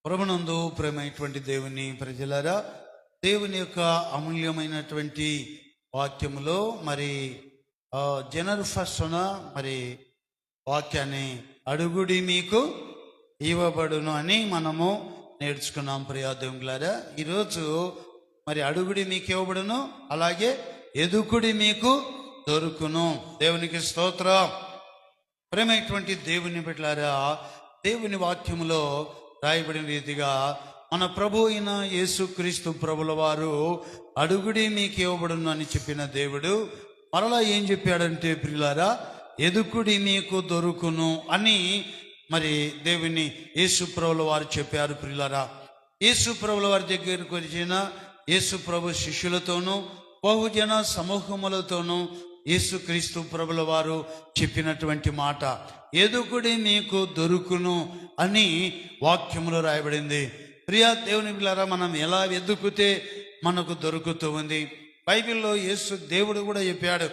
ప్రభునందు ప్రేమైనటువంటి దేవుని ప్రజలారా, దేవుని యొక్క అమూల్యమైనటువంటి వాక్యములో మరి జనవరి 1 మరి వాక్యాన్ని అడుగుడి మీకు ఇవ్వబడును అని మనము నేర్చుకున్నాం. ప్రియా దేవులారా, ఈరోజు మరి అడుగుడి మీకు ఇవ్వబడును, అలాగే ఎదుకుడి మీకు దొరుకును. దేవునికి స్తోత్రం. ప్రేమైనటువంటి దేవుని బిడ్డలారా, దేవుని వాక్యములో రాయబడిన రీతిగా మన ప్రభు అయిన యేసుక్రీస్తు ప్రభుల వారు అడుగుడి మీకు ఇవ్వబడును అని చెప్పిన దేవుడు మరలా ఏం చెప్పాడంటే, ప్రియులారా, ఎదుకుడి మీకు దొరుకును అని మరి దేవుని యేసు ప్రభుల వారు చెప్పారు. ప్రియులారా, యేసు ప్రభుల వారి దగ్గరకు వచ్చిన యేసు ప్రభు శిష్యులతోనూ బహుజన సమూహములతోనూ యేసుక్రీస్తు ప్రభుల వారు చెప్పినటువంటి మాట ఎదుకుడి మీకు దొరుకును అని వాక్యములో రాయబడింది. ప్రియా దేవుని బిడ్డలారా, మనం ఎలా ఎదుకుతే మనకు దొరుకుతూ ఉంది. బైబిల్లో యేసు దేవుడు కూడా చెప్పాడు,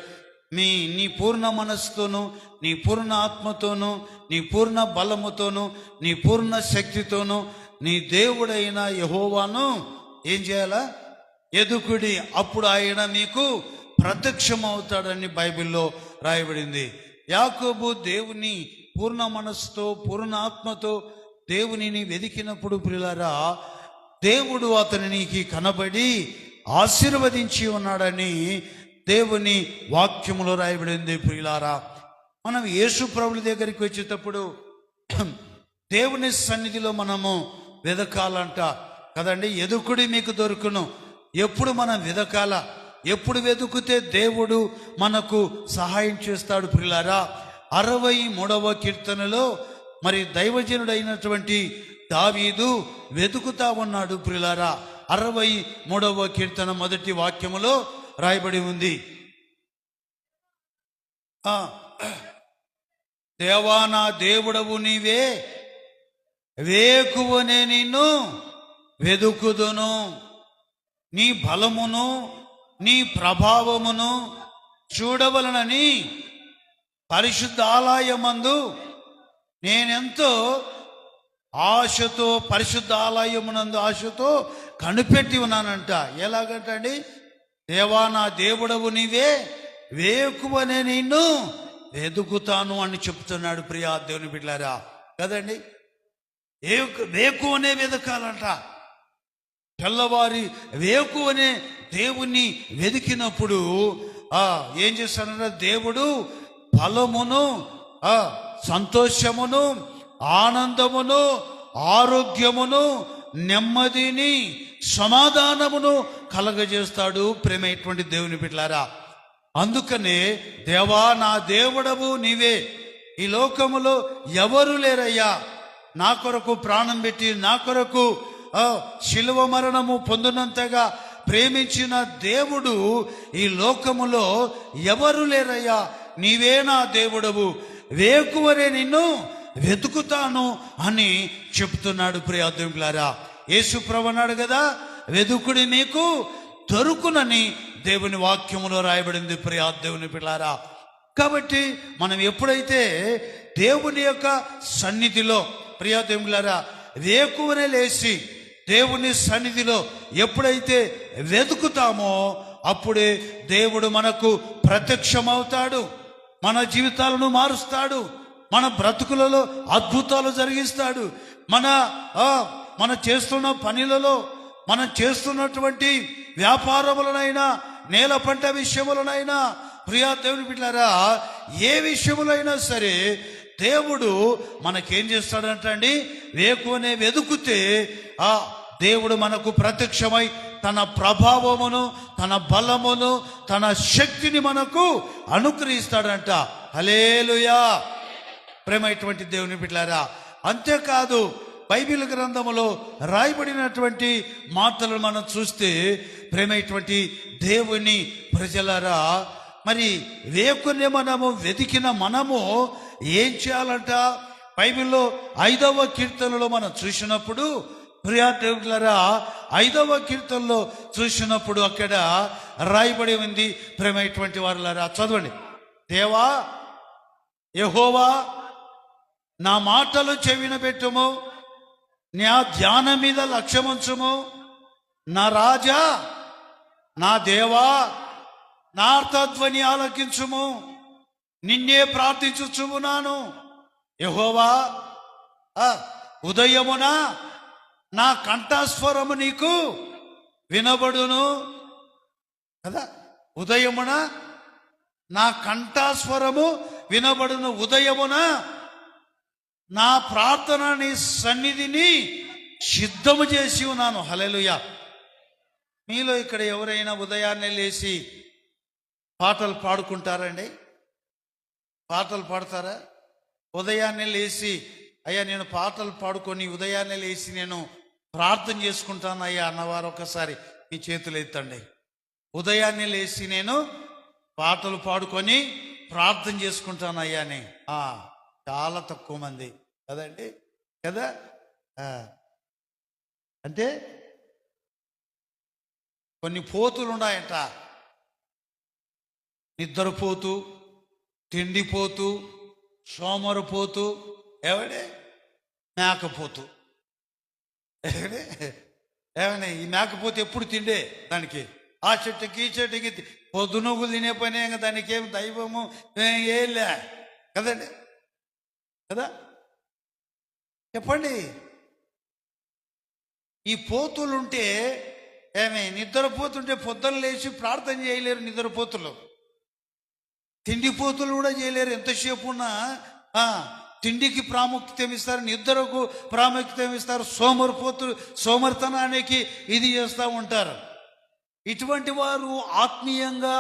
నీ పూర్ణ మనస్సుతోనూ, నీ పూర్ణ ఆత్మతోనూ, నీ పూర్ణ బలముతోనూ, నీ పూర్ణ శక్తితోనూ నీ దేవుడైన యెహోవాను ఏం చేయాలా? ఎదుకుడి, అప్పుడు ఆయన మీకు ప్రత్యక్షమవుతాడని బైబిల్లో రాయబడింది. యాకోబు దేవుని పూర్ణ మనస్సుతో పూర్ణ ఆత్మతో దేవునిని వెదికినప్పుడు ప్రియులారా, దేవుడు అతనికి కనబడి ఆశీర్వదించి ఉన్నాడని దేవుని వాక్యములో రాయబడింది. ప్రియులారా, మనం యేసు ప్రభుల దగ్గరికి వచ్చేటప్పుడు దేవుని సన్నిధిలో మనము వెదకాలంట కదండి. ఎదుకుడి మీకు దొరుకును. ఎప్పుడు మనం వెదకాల, ఎప్పుడు వెతుకుతే దేవుడు మనకు సహాయం చేస్తాడు. ప్రియులారా, 63వ కీర్తనలో మరి దైవజనుడైనటువంటి దావీదు వెతుకుతా ఉన్నాడు. ప్రియులారా, 63వ కీర్తన మొదటి వాక్యములో రాయబడి ఉంది, దేవా నా దేవుడవు నీవే, వేకువనే నిన్ను వెదుకుదును, నీ బలమును నీ ప్రభావమును చూడవలనని పరిశుద్ధ ఆలయమందు నేనెంతో ఆశతో, పరిశుద్ధ ఆలయమునందు ఆశతో కనిపెట్టి ఉన్నానంట. ఎలాగంటండి? దేవా నా దేవుడవు నీవే, వేకువనే నిన్ను వెదుకుతాను అని చెప్తున్నాడు. ప్రియా దేవుని బిడ్డలారా, కదండి, వేకువనే వెదకాలంట. తెల్లవారి వేకువనే దేవుణ్ణి వెదికినప్పుడు ఏం చేస్తానంటే, దేవుడు బలమును, సంతోషమును, ఆనందమును, ఆరోగ్యమును, నెమ్మదిని, సమాధానమును కలగజేస్తాడు. ప్రేమైనటువంటి దేవుని బిడ్డలారా, అందుకనే దేవా నా దేవుడవు నీవే, ఈ లోకములో ఎవరు లేరయ్యా నా కొరకు ప్రాణం పెట్టి నా కొరకు శిలువ మరణము పొందినంతగా ప్రేమించిన దేవుడు ఈ లోకములో ఎవరు లేరయ్యా, నీవే నా దేవుడవు, వేకువరే నిన్ను వెతుకుతాను అని చెప్తున్నాడు. ప్రియా దేవులారా, యేసు ప్రభు అన్నాడు కదా, వెదుకుడి మీకు దొరుకునని దేవుని వాక్యములో రాయబడింది. ప్రియా దేవుని పిల్లారా, కాబట్టి మనం ఎప్పుడైతే దేవుని యొక్క సన్నిధిలో, ప్రియా దేవులారా, వేకువనే లేచి దేవుని సన్నిధిలో ఎప్పుడైతే వెతుకుతామో అప్పుడే దేవుడు మనకు ప్రత్యక్షమవుతాడు, మన జీవితాలను మారుస్తాడు, మన బ్రతుకులలో అద్భుతాలు జరిగిస్తాడు. మన చేస్తున్న పనులలో, మనం చేస్తున్నటువంటి వ్యాపారములనైనా, నేల పంట విషయములనైనా, ప్రియా దేవుని బిడ్డలారా, ఏ విషయములైనా సరే దేవుడు మనకేం చేస్తాడంటండి, వేకువనే వెతుకుతే దేవుడు మనకు ప్రత్యక్షమై తన ప్రభావమును, తన బలమును, తన శక్తిని మనకు అనుగ్రహిస్తాడంట. హల్లెలూయా. ప్రేమైనటువంటి దేవుని బిడ్డలారా, అంతేకాదు బైబిల్ గ్రంథములో రాయబడినటువంటి మాటలను మనం చూస్తే, ప్రేమైనటువంటి దేవుని ప్రజలారా, మరి వేకునే మనము వెతికిన మనము ఏం చేయాలంట? బైబిల్లో 5వ కీర్తనలో మనం చూసినప్పుడు, ప్రియా దేవులారా, 5వ కీర్తనలో చూసినప్పుడు అక్కడ రాయబడి ఉంది. ప్రేమైనటువంటి వారులారా, చదవండి. దేవా యెహోవా నా మాటలు చెవిన పెట్టుము, నా ధ్యానం మీద లక్ష్యముంచుము. నా రాజా, నా దేవా, నా అర్థధ్వని ఆలకించుము. నిన్నే ప్రార్థించుచున్నాను. యెహోవా, ఉదయమున నా కంఠస్వరము నీకు వినబడును కదా. ఉదయమున నా కంఠస్వరము వినబడును. ఉదయమున నా ప్రార్థన నీ సన్నిధిని సిద్ధము చేసి ఉన్నాను. హల్లెలూయా. మీలో ఇక్కడ ఎవరైనా ఉదయాన్నే లేచి పాటలు పాడుకుంటారండి? పాటలు పాడతారా? ఉదయాన్నే లేచి అయ్యా నేను పాటలు పాడుకొని ఉదయాన్నే లేచి నేను ప్రార్థన చేసుకుంటాను అయ్యా అన్నవారు ఒకసారి మీ చేతులు ఎత్తండి. ఉదయాన్నే లేచి నేను పాటలు పాడుకొని ప్రార్థన చేసుకుంటాను అయ్యా అని చాలా తక్కువ మంది కదండి కదా. అంటే కొన్ని పోతులు ఉన్నాయంట. నిద్రపోతూ, తిండిపోతూ, సోమరిపోతూ, ఎవడే మేకపోతూ. ఏమన్నా ఈ మేకపోతే ఎప్పుడు తిండే దానికి, ఆ చెట్టుకి ఈ చెట్టుకి పొద్దునూగులు తినే పని దానికి ఏం దైవము ఏలే కదండి కదా. చెప్పండి, ఈ పోతులుంటే ఏమే నిద్రపోతుంటే పొద్దున లేచి ప్రార్థన చేయలేరు. నిద్రపోతులు, తిండిపోతులు కూడా చేయలేరు. ఎంతసేపు ఉన్నా తిండికి ప్రాముఖ్యత ఇస్తారు, నిద్రకు ప్రాముఖ్యత ఇస్తారు. సోమరిపోతులు సోమరితనానికి ఇది చేస్తూ ఉంటారు. ఇటువంటి వారు ఆత్మీయంగా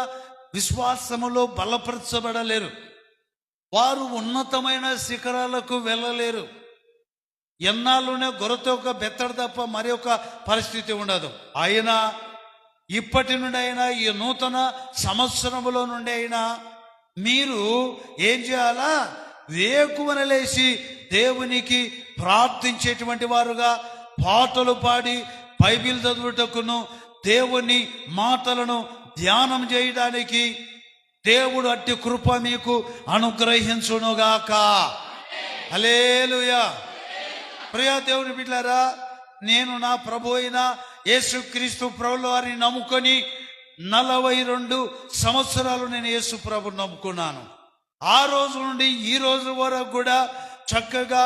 విశ్వాసములో బలపరచబడలేరు. వారు ఉన్నతమైన శిఖరాలకు వెళ్ళలేరు. ఎన్నాళ్ళునే గొర్రెతో ఒక బెత్తడు తప్ప మరి ఒక పరిస్థితి ఉండదు. అయినా ఇప్పటి నుండి అయినా ఈ నూతన సంవత్సరములో నుండి అయినా మీరు ఏం చేయాలా? వేకువన లేచి దేవునికి ప్రార్థించేటువంటి వారుగా పాటలు పాడి బైబిల్ చదువుటకును దేవుని మాటలను ధ్యానం చేయడానికి దేవుడు అట్టి కృప మీకు అనుగ్రహించునుగాక. హల్లెలూయా. ప్రియ దేవుని బిడ్డలారా, నేను నా ప్రభు అయిన యేసుక్రీస్తు ప్రభుల వారిని నమ్ముకొని 42 సంవత్సరాలు నేను యేసు ప్రభుని నమ్ముకున్నాను. ఆ రోజు నుండి ఈ రోజు వరకు కూడా చక్కగా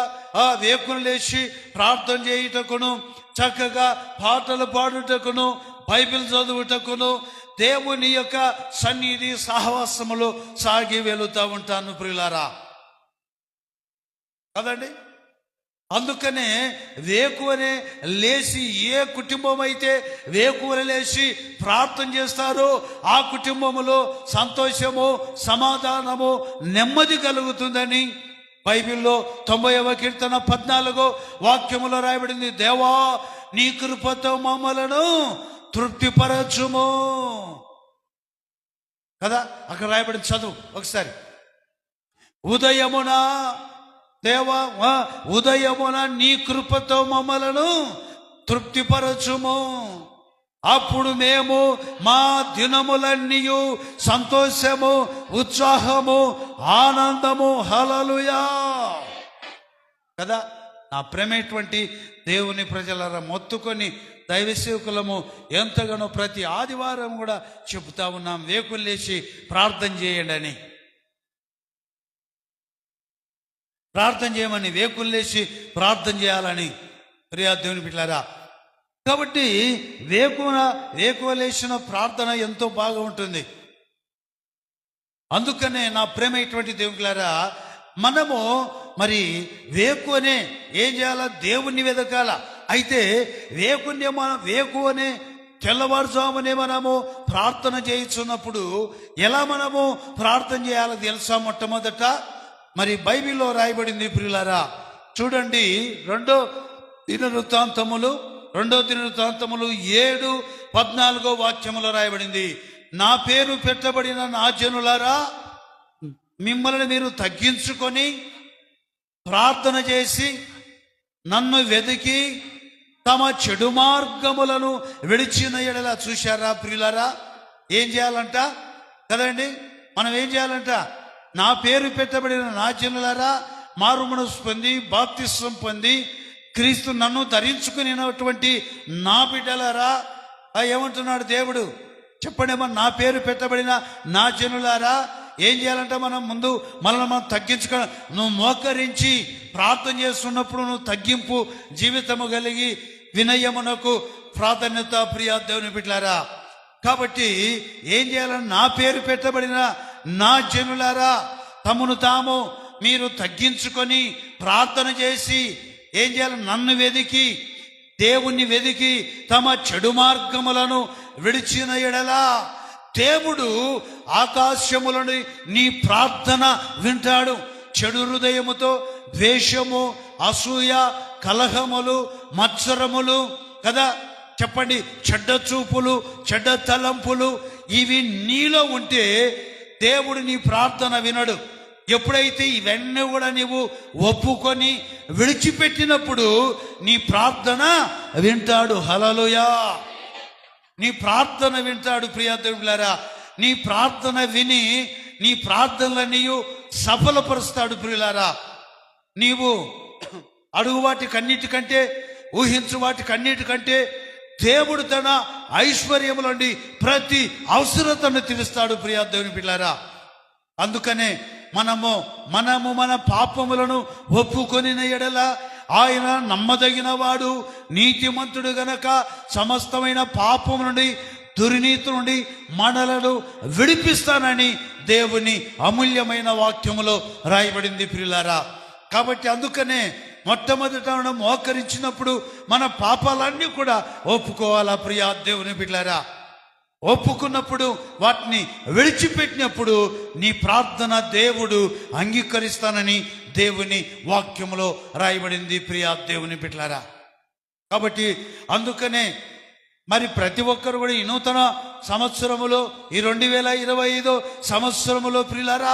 వేకులు లేచి ప్రార్థన చేయుటకును, చక్కగా పాటలు పాడుటకును, బైబిల్ చదువుటకును, దేవుని యొక్క సన్నిధి సహవాసములో సాగి వెళుతూ ఉంటాను ప్రియులారా కదండి. అందుకనే వేకువనే లేచి, ఏ కుటుంబం అయితే వేకువనే లేచి ప్రార్థన చేస్తారో ఆ కుటుంబములో సంతోషము, సమాధానము, నెమ్మది కలుగుతుందని బైబిల్లో 90వ కీర్తన 14వ వాక్యములో రాయబడింది. దేవా, నీ కృపతో మమ్మలను తృప్తిపరచుము కదా. అక్కడ రాయబడింది, చదువు ఒకసారి. ఉదయమున దేవా, ఉదయమున నీ కృపతో మమ్మలను తృప్తిపరచుము. అప్పుడు మేము మా దినములన్నీ సంతోషము, ఉత్సాహము, ఆనందము. హల్లెలూయా కదా. నా ప్రేమటువంటి దేవుని ప్రజలరా, మొత్తుకొని దైవ సేవకులము ఎంతగానో ప్రతి ఆదివారం కూడా చెబుతా ఉన్నాం, వేకులు లేచి ప్రార్థన చేయండి అని. ప్రార్థన చేయమని, వేకులు లేచి ప్రార్థన చేయాలని ప్రియా దేవుని బిడ్డలారా. కాబట్టి వేకువ లేచిన ప్రార్థన ఎంతో బాగా ఉంటుంది. అందుకనే నా ప్రేమైనటువంటి దేవులారా, మనము మరి వేకువనే ఏం చేయాలా? దేవుణ్ణి వెదకాల. అయితే వేకువనే తెల్లవారుజామునే మనము ప్రార్థన చేయించున్నప్పుడు ఎలా మనము ప్రార్థన చేయాలో తెలుసా? మొట్టమొదట మరి బైబిల్లో రాయబడింది ప్రియులారా, చూడండి. 2వ దినవృత్తాంతములు 7:14 వాక్యములో రాయబడింది. నా పేరు పెట్టబడిన నా జనులారా, మిమ్మల్ని మీరు తగ్గించుకొని ప్రార్థన చేసి నన్ను వెతికి తమ చెడు మార్గములను విడిచిన ఎడల. చూశారా ప్రియులారా, ఏం చేయాలంట కదండి? మనం ఏం చేయాలంట? నా పేరు పెట్టబడిన నా జనులారా, మారు మనసు పొంది బాప్తిస్వం పొంది క్రీస్తు నన్ను ధరించుకునేటువంటి నా బిడ్డలారా, ఏమంటున్నాడు దేవుడు చెప్పండి, నా పేరు పెట్టబడిన నా జనులారా, ఏం చేయాలంటే మనం ముందు మనల్ని మనం తగ్గించుకో, నువ్వు మోకరించి ప్రార్థన చేస్తున్నప్పుడు నువ్వు తగ్గింపు జీవితము కలిగి వినయమునకు ప్రాధాన్యత, ప్రియ దేవుని బిడ్డలారా. కాబట్టి ఏం చేయాలని, నా పేరు పెట్టబడిన నా జనులారా తమను తాము మీరు తగ్గించుకొని ప్రార్థన చేసి ఏం చేయాలి, నన్ను వెదికి దేవుణ్ణి వెదికి తమ చెడు మార్గములను విడిచిన ఎడలా దేవుడు ఆకాశములను నీ ప్రార్థన వింటాడు. చెడు హృదయముతో ద్వేషము, అసూయ, కలహములు, మత్సరములు కదా చెప్పండి, చెడ్డ చూపులు, చెడ్డ తలంపులు ఇవి నీలో ఉంటే దేవుడు నీ ప్రార్థన వినడు. ఎప్పుడైతే ఇవన్నీ కూడా నీవు ఒప్పుకొని విడిచిపెట్టినప్పుడు నీ ప్రార్థన వింటాడు. హల్లెలూయా. నీ ప్రార్థన వింటాడు. ప్రియ దేవులారా, నీ ప్రార్థన విని నీ ప్రార్థనలన్నీ సఫలపరుస్తాడు. ప్రియులారా, నీవు అడుగు వాటికన్నిటికంటే, ఊహించు వాటికన్నిటికంటే దేవుడు తన ఐశ్వర్యములండి ప్రతి అవసరతను తీరుస్తాడు. ప్రియ దేవుని బిడ్డలారా, అందుకనే మనము మన పాపములను ఒప్పుకొని ఎడల ఆయన నమ్మదగిన వాడు, నీతిమంతుడు గనక సమస్తమైన పాపము నుండి, దుర్నీతి నుండి మనలను విడిపిస్తానని దేవుని అమూల్యమైన వాక్యములో రాయబడింది. ప్రియులారా, కాబట్టి అందుకనే మొట్టమొదట మనం మోకరించినప్పుడు మన పాపాలన్నీ కూడా ఒప్పుకోవాలా. ప్రియ దేవుని బిడ్డలారా, ఒప్పుకున్నప్పుడు వాటిని విడిచిపెట్టినప్పుడు నీ ప్రార్థన దేవుడు అంగీకరిస్తానని దేవుని వాక్యములో రాయబడింది. ప్రియ దేవుని బిడ్డలారా, కాబట్టి అందుకనే మరి ప్రతి ఒక్కరు కూడా ఈ నూతన సంవత్సరములో, ఈ 2025 సంవత్సరములో ప్రియులారా,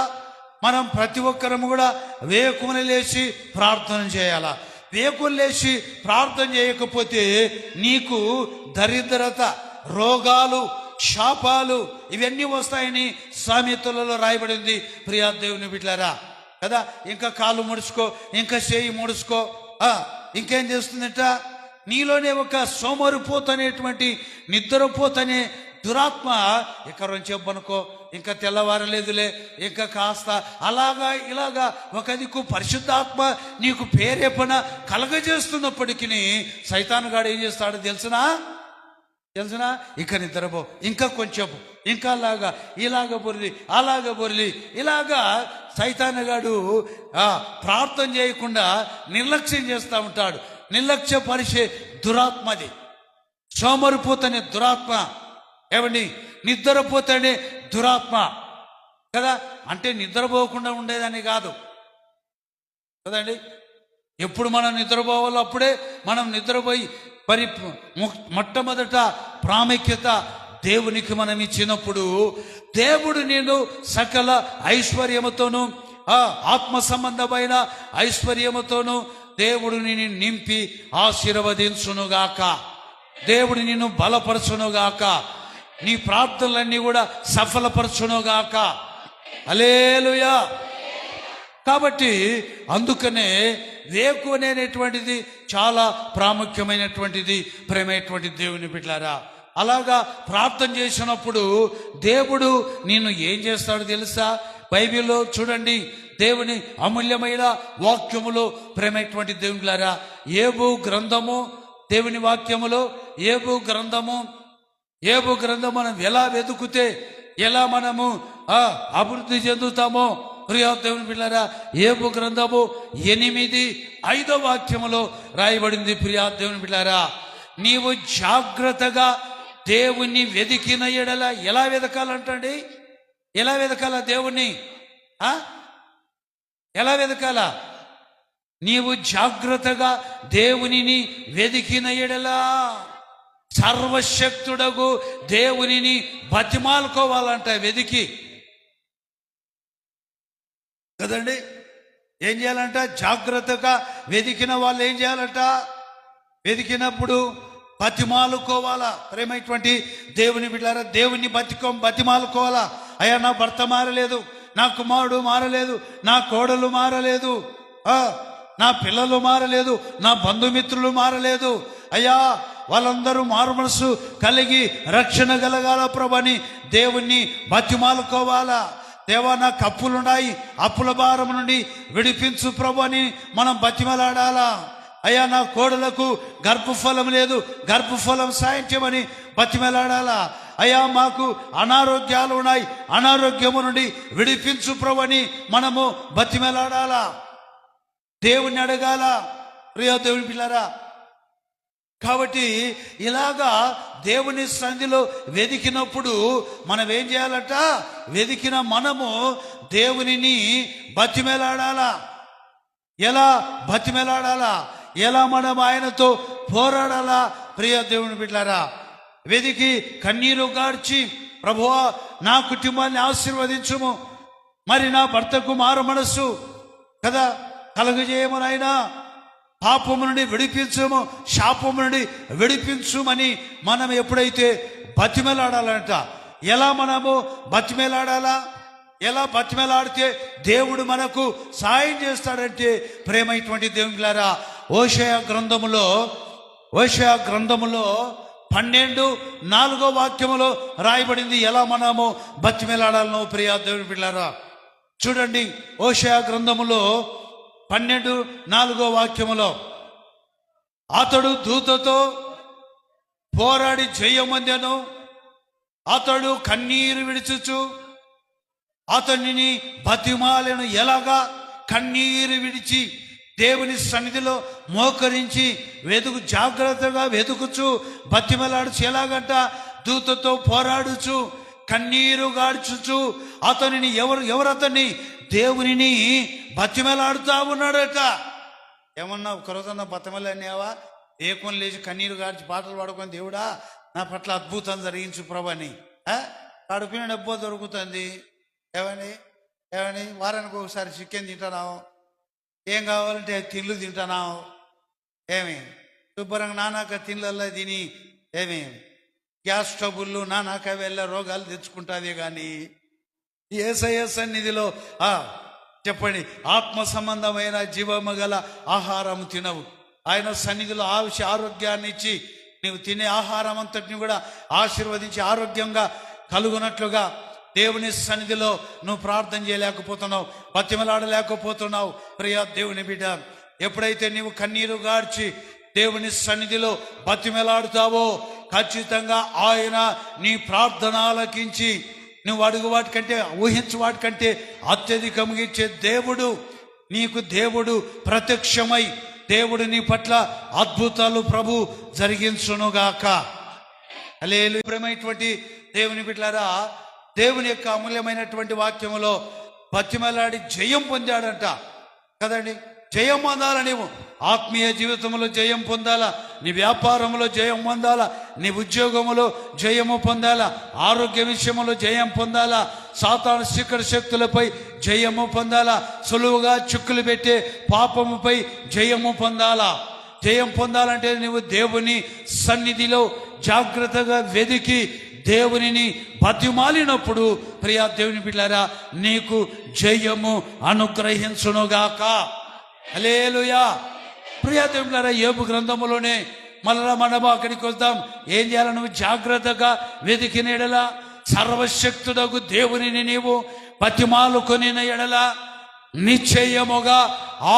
మనం ప్రతి ఒక్కరము కూడా వేకువని లేచి ప్రార్థన చేయాలా. వేకువని లేచి ప్రార్థన చేయకపోతే నీకు దరిద్రత, రోగాలు, శాపాలు ఇవన్నీ వస్తాయని సామెతలలో రాయబడింది. ప్రియ దేవుని బిడ్డలారా కదా, ఇంకా కాలు ముడుచుకో, ఇంకా చేయి ముడుచుకో, ఇంకేం చేస్తుందట, నీలోనే ఒక సోమరిపోతనేటువంటి నిద్రపోతనే దురాత్మ ఇక్కడ నుంచి చెప్పనుకో, ఇంకా తెల్లవారలేదులే, ఇంకా కాస్త అలాగా ఇలాగా ఒక దిక్కు పరిశుద్ధాత్మ నీకు ప్రేరేపణ కలగజేస్తున్నప్పటికీ సైతానుగాడు ఏం చేస్తాడో తెలుసునా, ఇక నిద్రపో, ఇంకా కొంచెం, ఇంకా అలాగా ఇలాగ బొర్లి, అలాగ బొర్లి, ఇలాగా సైతానుగాడు ప్రార్థన చేయకుండా నిర్లక్ష్యం చేస్తూ ఉంటాడు. నిర్లక్ష్య పరిచే దురాత్మది, సోమరిపోతనే దురాత్మ, ఏమండి నిద్రపోతేనే దురాత్మ కదా. అంటే నిద్రపోకుండా ఉండేదని కాదు కదండి. ఎప్పుడు మనం నిద్రపోవాలో అప్పుడే మనం నిద్రపోయి మొట్టమొదట ప్రాముఖ్యత దేవునికి మనం ఇచ్చినప్పుడు దేవుడు నేను సకల ఐశ్వర్యముతోను, ఆత్మ సంబంధమైన ఐశ్వర్యముతోను దేవుడు నిన్ను నింపి ఆశీర్వదించునుగాక, దేవుడు నిన్ను బలపరచునుగాక, నీ ప్రార్థనలన్నీ కూడా సఫలపరచునుగాక. హల్లెలూయా. కాబట్టి అందుకనే వేకు అనేటువంటిది చాలా ప్రాముఖ్యమైనటువంటిది. ప్రేమైనటువంటి దేవుని బిడ్డలారా, అలాగా ప్రార్థన చేసినప్పుడు దేవుడు నిన్ను ఏం చేస్తాడో తెలుసా? బైబిల్లో చూడండి, దేవుని అమూల్యమైన వాక్యములో ప్రేమైనటువంటి దేవుని బిడ్డలారా, యోబు గ్రంథము, దేవుని వాక్యములో యోబు గ్రంథము మనం ఎలా వెతుకుతే ఎలా మనము అభివృద్ధి చెందుతామో ప్రియ దేవుని బిడ్డలారా, యోబు గ్రంథము 8:5 వాక్యములో రాయబడింది. ప్రియ దేవుని బిడ్డలారా, నీవు జాగ్రత్తగా దేవుణ్ణి వెదికిన ఎడల, ఎలా వెదకాలంటండి, ఎలా వెదకాల దేవుణ్ణి, ఎలా వెదకాల? నీవు జాగ్రత్తగా దేవునిని వెదికిన ఎడలా సర్వశక్తుడగు దేవునిని బతిమాలుకోవాలంట వెదికి కదండి. ఏం చేయాలంట? జాగ్రత్తగా వెదికిన వాళ్ళు ఏం చేయాలంట? వెదికినప్పుడు బతిమాలుకోవాలా. ప్రేమైనటువంటి దేవుని బిడ్డలారా, దేవుని బతిమాలుకోవాలా. అయ్యా, నా భర్త మారలేదు, నా కుమారుడు మారలేదు, నా కోడలు మారలేదు, నా పిల్లలు మారలేదు, నా బంధుమిత్రులు మారలేదు. అయ్యా వాళ్ళందరూ మారు మనసు కలిగి రక్షణ కలగాల ప్రభని దేవుణ్ణి బతిమాలుకోవాలా. దేవా నాకు అప్పులున్నాయి, అప్పుల భారం నుండి విడిపించు ప్రభు అని మనం బతిమలాడాలా. అయ్యా నా కోడలకు గర్భఫలం లేదు, గర్భఫలం సాయం చేయమని బతిమలాడాలా. అయ్యా మాకు అనారోగ్యాలు ఉన్నాయి, అనారోగ్యము నుండి విడిపించు ప్రభు అని మనము బతిమలాడాలా, దేవుణ్ణి అడగాల. ప్రియ దేవుని పిల్లరా, కాబట్టి ఇలాగా దేవుని సన్నిధిలో వెదికినప్పుడు మనం ఏం చేయాలట? వెదికిన మనము దేవునిని బతిమలాడాలా. ఎలా బతిమలాడాలా? ఎలా మనం ఆయనతో పోరాడాలా? ప్రియ దేవుని బిడ్డలారా, వెదికి కన్నీరు గార్చి ప్రభువా నా కుటుంబాన్ని ఆశీర్వదించుము, మరి నా భర్తకు మారు మనస్సు కదా కలుగజేయమనైనా, పాపము నుండి విడిపించుము, శాపము నుండి విడిపించుమని మనం ఎప్పుడైతే బతిమలాడాలంట. ఎలా మనము బతిమలాడాలా? ఎలా బతిమలాడితే దేవుడు మనకు సాయం చేస్తాడంటే ప్రేమైనటువంటి దేవునిలారా, ఓషయ గ్రంథములో 12:4 రాయబడింది ఎలా మనము బతిమలాడాలనో. ప్రియ దేవుని బిడ్డలారా చూడండి, ఓషయ గ్రంథములో 12:4 అతడు దూతతో పోరాడి జయమొందెను, అతడు కన్నీరు విడిచుచు అతనిని బతిమాలను. ఎలాగా? కన్నీరు విడిచి దేవుని సన్నిధిలో మోకరించి జాగ్రత్తగా వెతుకుచు బతిమలాడుచు. ఎలాగంట? దూతతో పోరాడుచు కన్నీరు గాడ్చుచు అతనిని ఎవరు అతన్ని? దేవునిని బతిమలాడుతా ఉన్నాడట. ఏమన్నా ఒక రోజన్నా బతిమలాడినావా? ఏకొని లేచి కన్నీరు గాడ్చి పాటలు పాడుకొని దేవుడా నా పట్ల అద్భుతం జరిగించు ప్రభని. కడుపున డబ్బు దొరుకుతుంది. ఏమని వారానికి ఒకసారి చికెన్ తింటున్నావు, ఏం కావాలంటే తిండ్లు తింటున్నావు. ఏమి శుభ్రంగా నానాక తిండ్లల్లా తిని ఏమి గ్యాస్ ట్రబుల్లు నానాక వెళ్ళ రోగాలు తెచ్చుకుంటావే కానీ యేసయ్య సన్నిధిలో చెప్పండి ఆత్మ సంబంధమైన జీవము గల ఆహారం తినవు. ఆయన సన్నిధిలో ఆరోగ్యాన్ని ఇచ్చి నీవు తినే ఆహారం అంతటిని కూడా ఆశీర్వదించి ఆరోగ్యంగా కలుగునట్లుగా దేవుని సన్నిధిలో నువ్వు ప్రార్థన చేయలేకపోతున్నావు, బతిమలాడలేకపోతున్నావు. ప్రియ దేవుని బిడ్డ, ఎప్పుడైతే నీవు కన్నీరు గార్చి దేవుని సన్నిధిలో బతిమలాడుతావో ఖచ్చితంగా ఆయన నీ ప్రార్థన ఆలకించి నువ్వు అడుగు వాటికంటే ఊహించు వాటికంటే అత్యధికంగా ఇచ్చే దేవుడు నీకు దేవుడు ప్రత్యక్షమై దేవుడు నీ పట్ల అద్భుతాలు ప్రభు జరిగించునుగాక. హల్లెలూయా. ప్రేమైనటువంటి దేవుని బిడ్డలారా, దేవుని యొక్క అమూల్యమైనటువంటి వాక్యములో బతిమలాడి జయం పొందాడంట కదండి. జయం పొందాలా, నీవు ఆత్మీయ జీవితంలో జయం పొందాలా, నీ వ్యాపారంలో జయం పొందాలా, నీ ఉద్యోగంలో జయము పొందాలా, ఆరోగ్య విషయంలో జయం పొందాలా, సాతాను శిఖర శక్తులపై జయము పొందాలా, సులువుగా చిక్కులు పెట్టే పాపముపై జయము పొందాలా. జయం పొందాలంటే నువ్వు దేవుని సన్నిధిలో జాగ్రత్తగా వెదికి దేవునిని బతిమాలినప్పుడు ప్రియా దేవుని బిడ్డలారా నీకు జయము అనుగ్రహించునుగాక. హల్లెలూయా. ప్రియా దేవుని బిడ్డలారా, యోబు గ్రంథములోనే మళ్ళా మనము అక్కడికి వద్దాం. ఏం చేయాలి? నువ్వు జాగ్రత్తగా వెతికిన ఎడల, సర్వశక్తుడగు దేవునిని నీవు బతిమాలుకొని ఎడల నిశ్చయముగా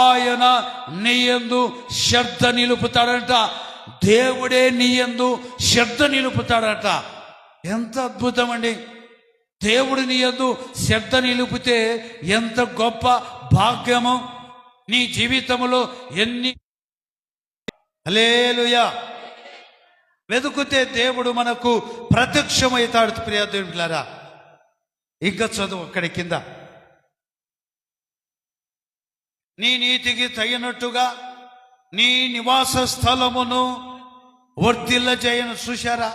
ఆయన నీయందు శ్రద్ధ నిలుపుతాడంట. దేవుడే నీయందు శ్రద్ధ నిలుపుతాడట. ఎంత అద్భుతం అండి! దేవుడు నీయందు శ్రద్ధ నిలుపుతే ఎంత గొప్ప భాగ్యము నీ జీవితంలో. ఎన్ని హల్లెలూయా. వెతుకుతే దేవుడు మనకు ప్రత్యక్షమవుతాడు. ప్రియ దేవుని బిడ్డలారా, ఇంకా చదువు అక్కడి కింద. నీ నీతికి తగినట్టుగా నీ నివాస స్థలమును వర్ధిల్ల చేయను. చూశారా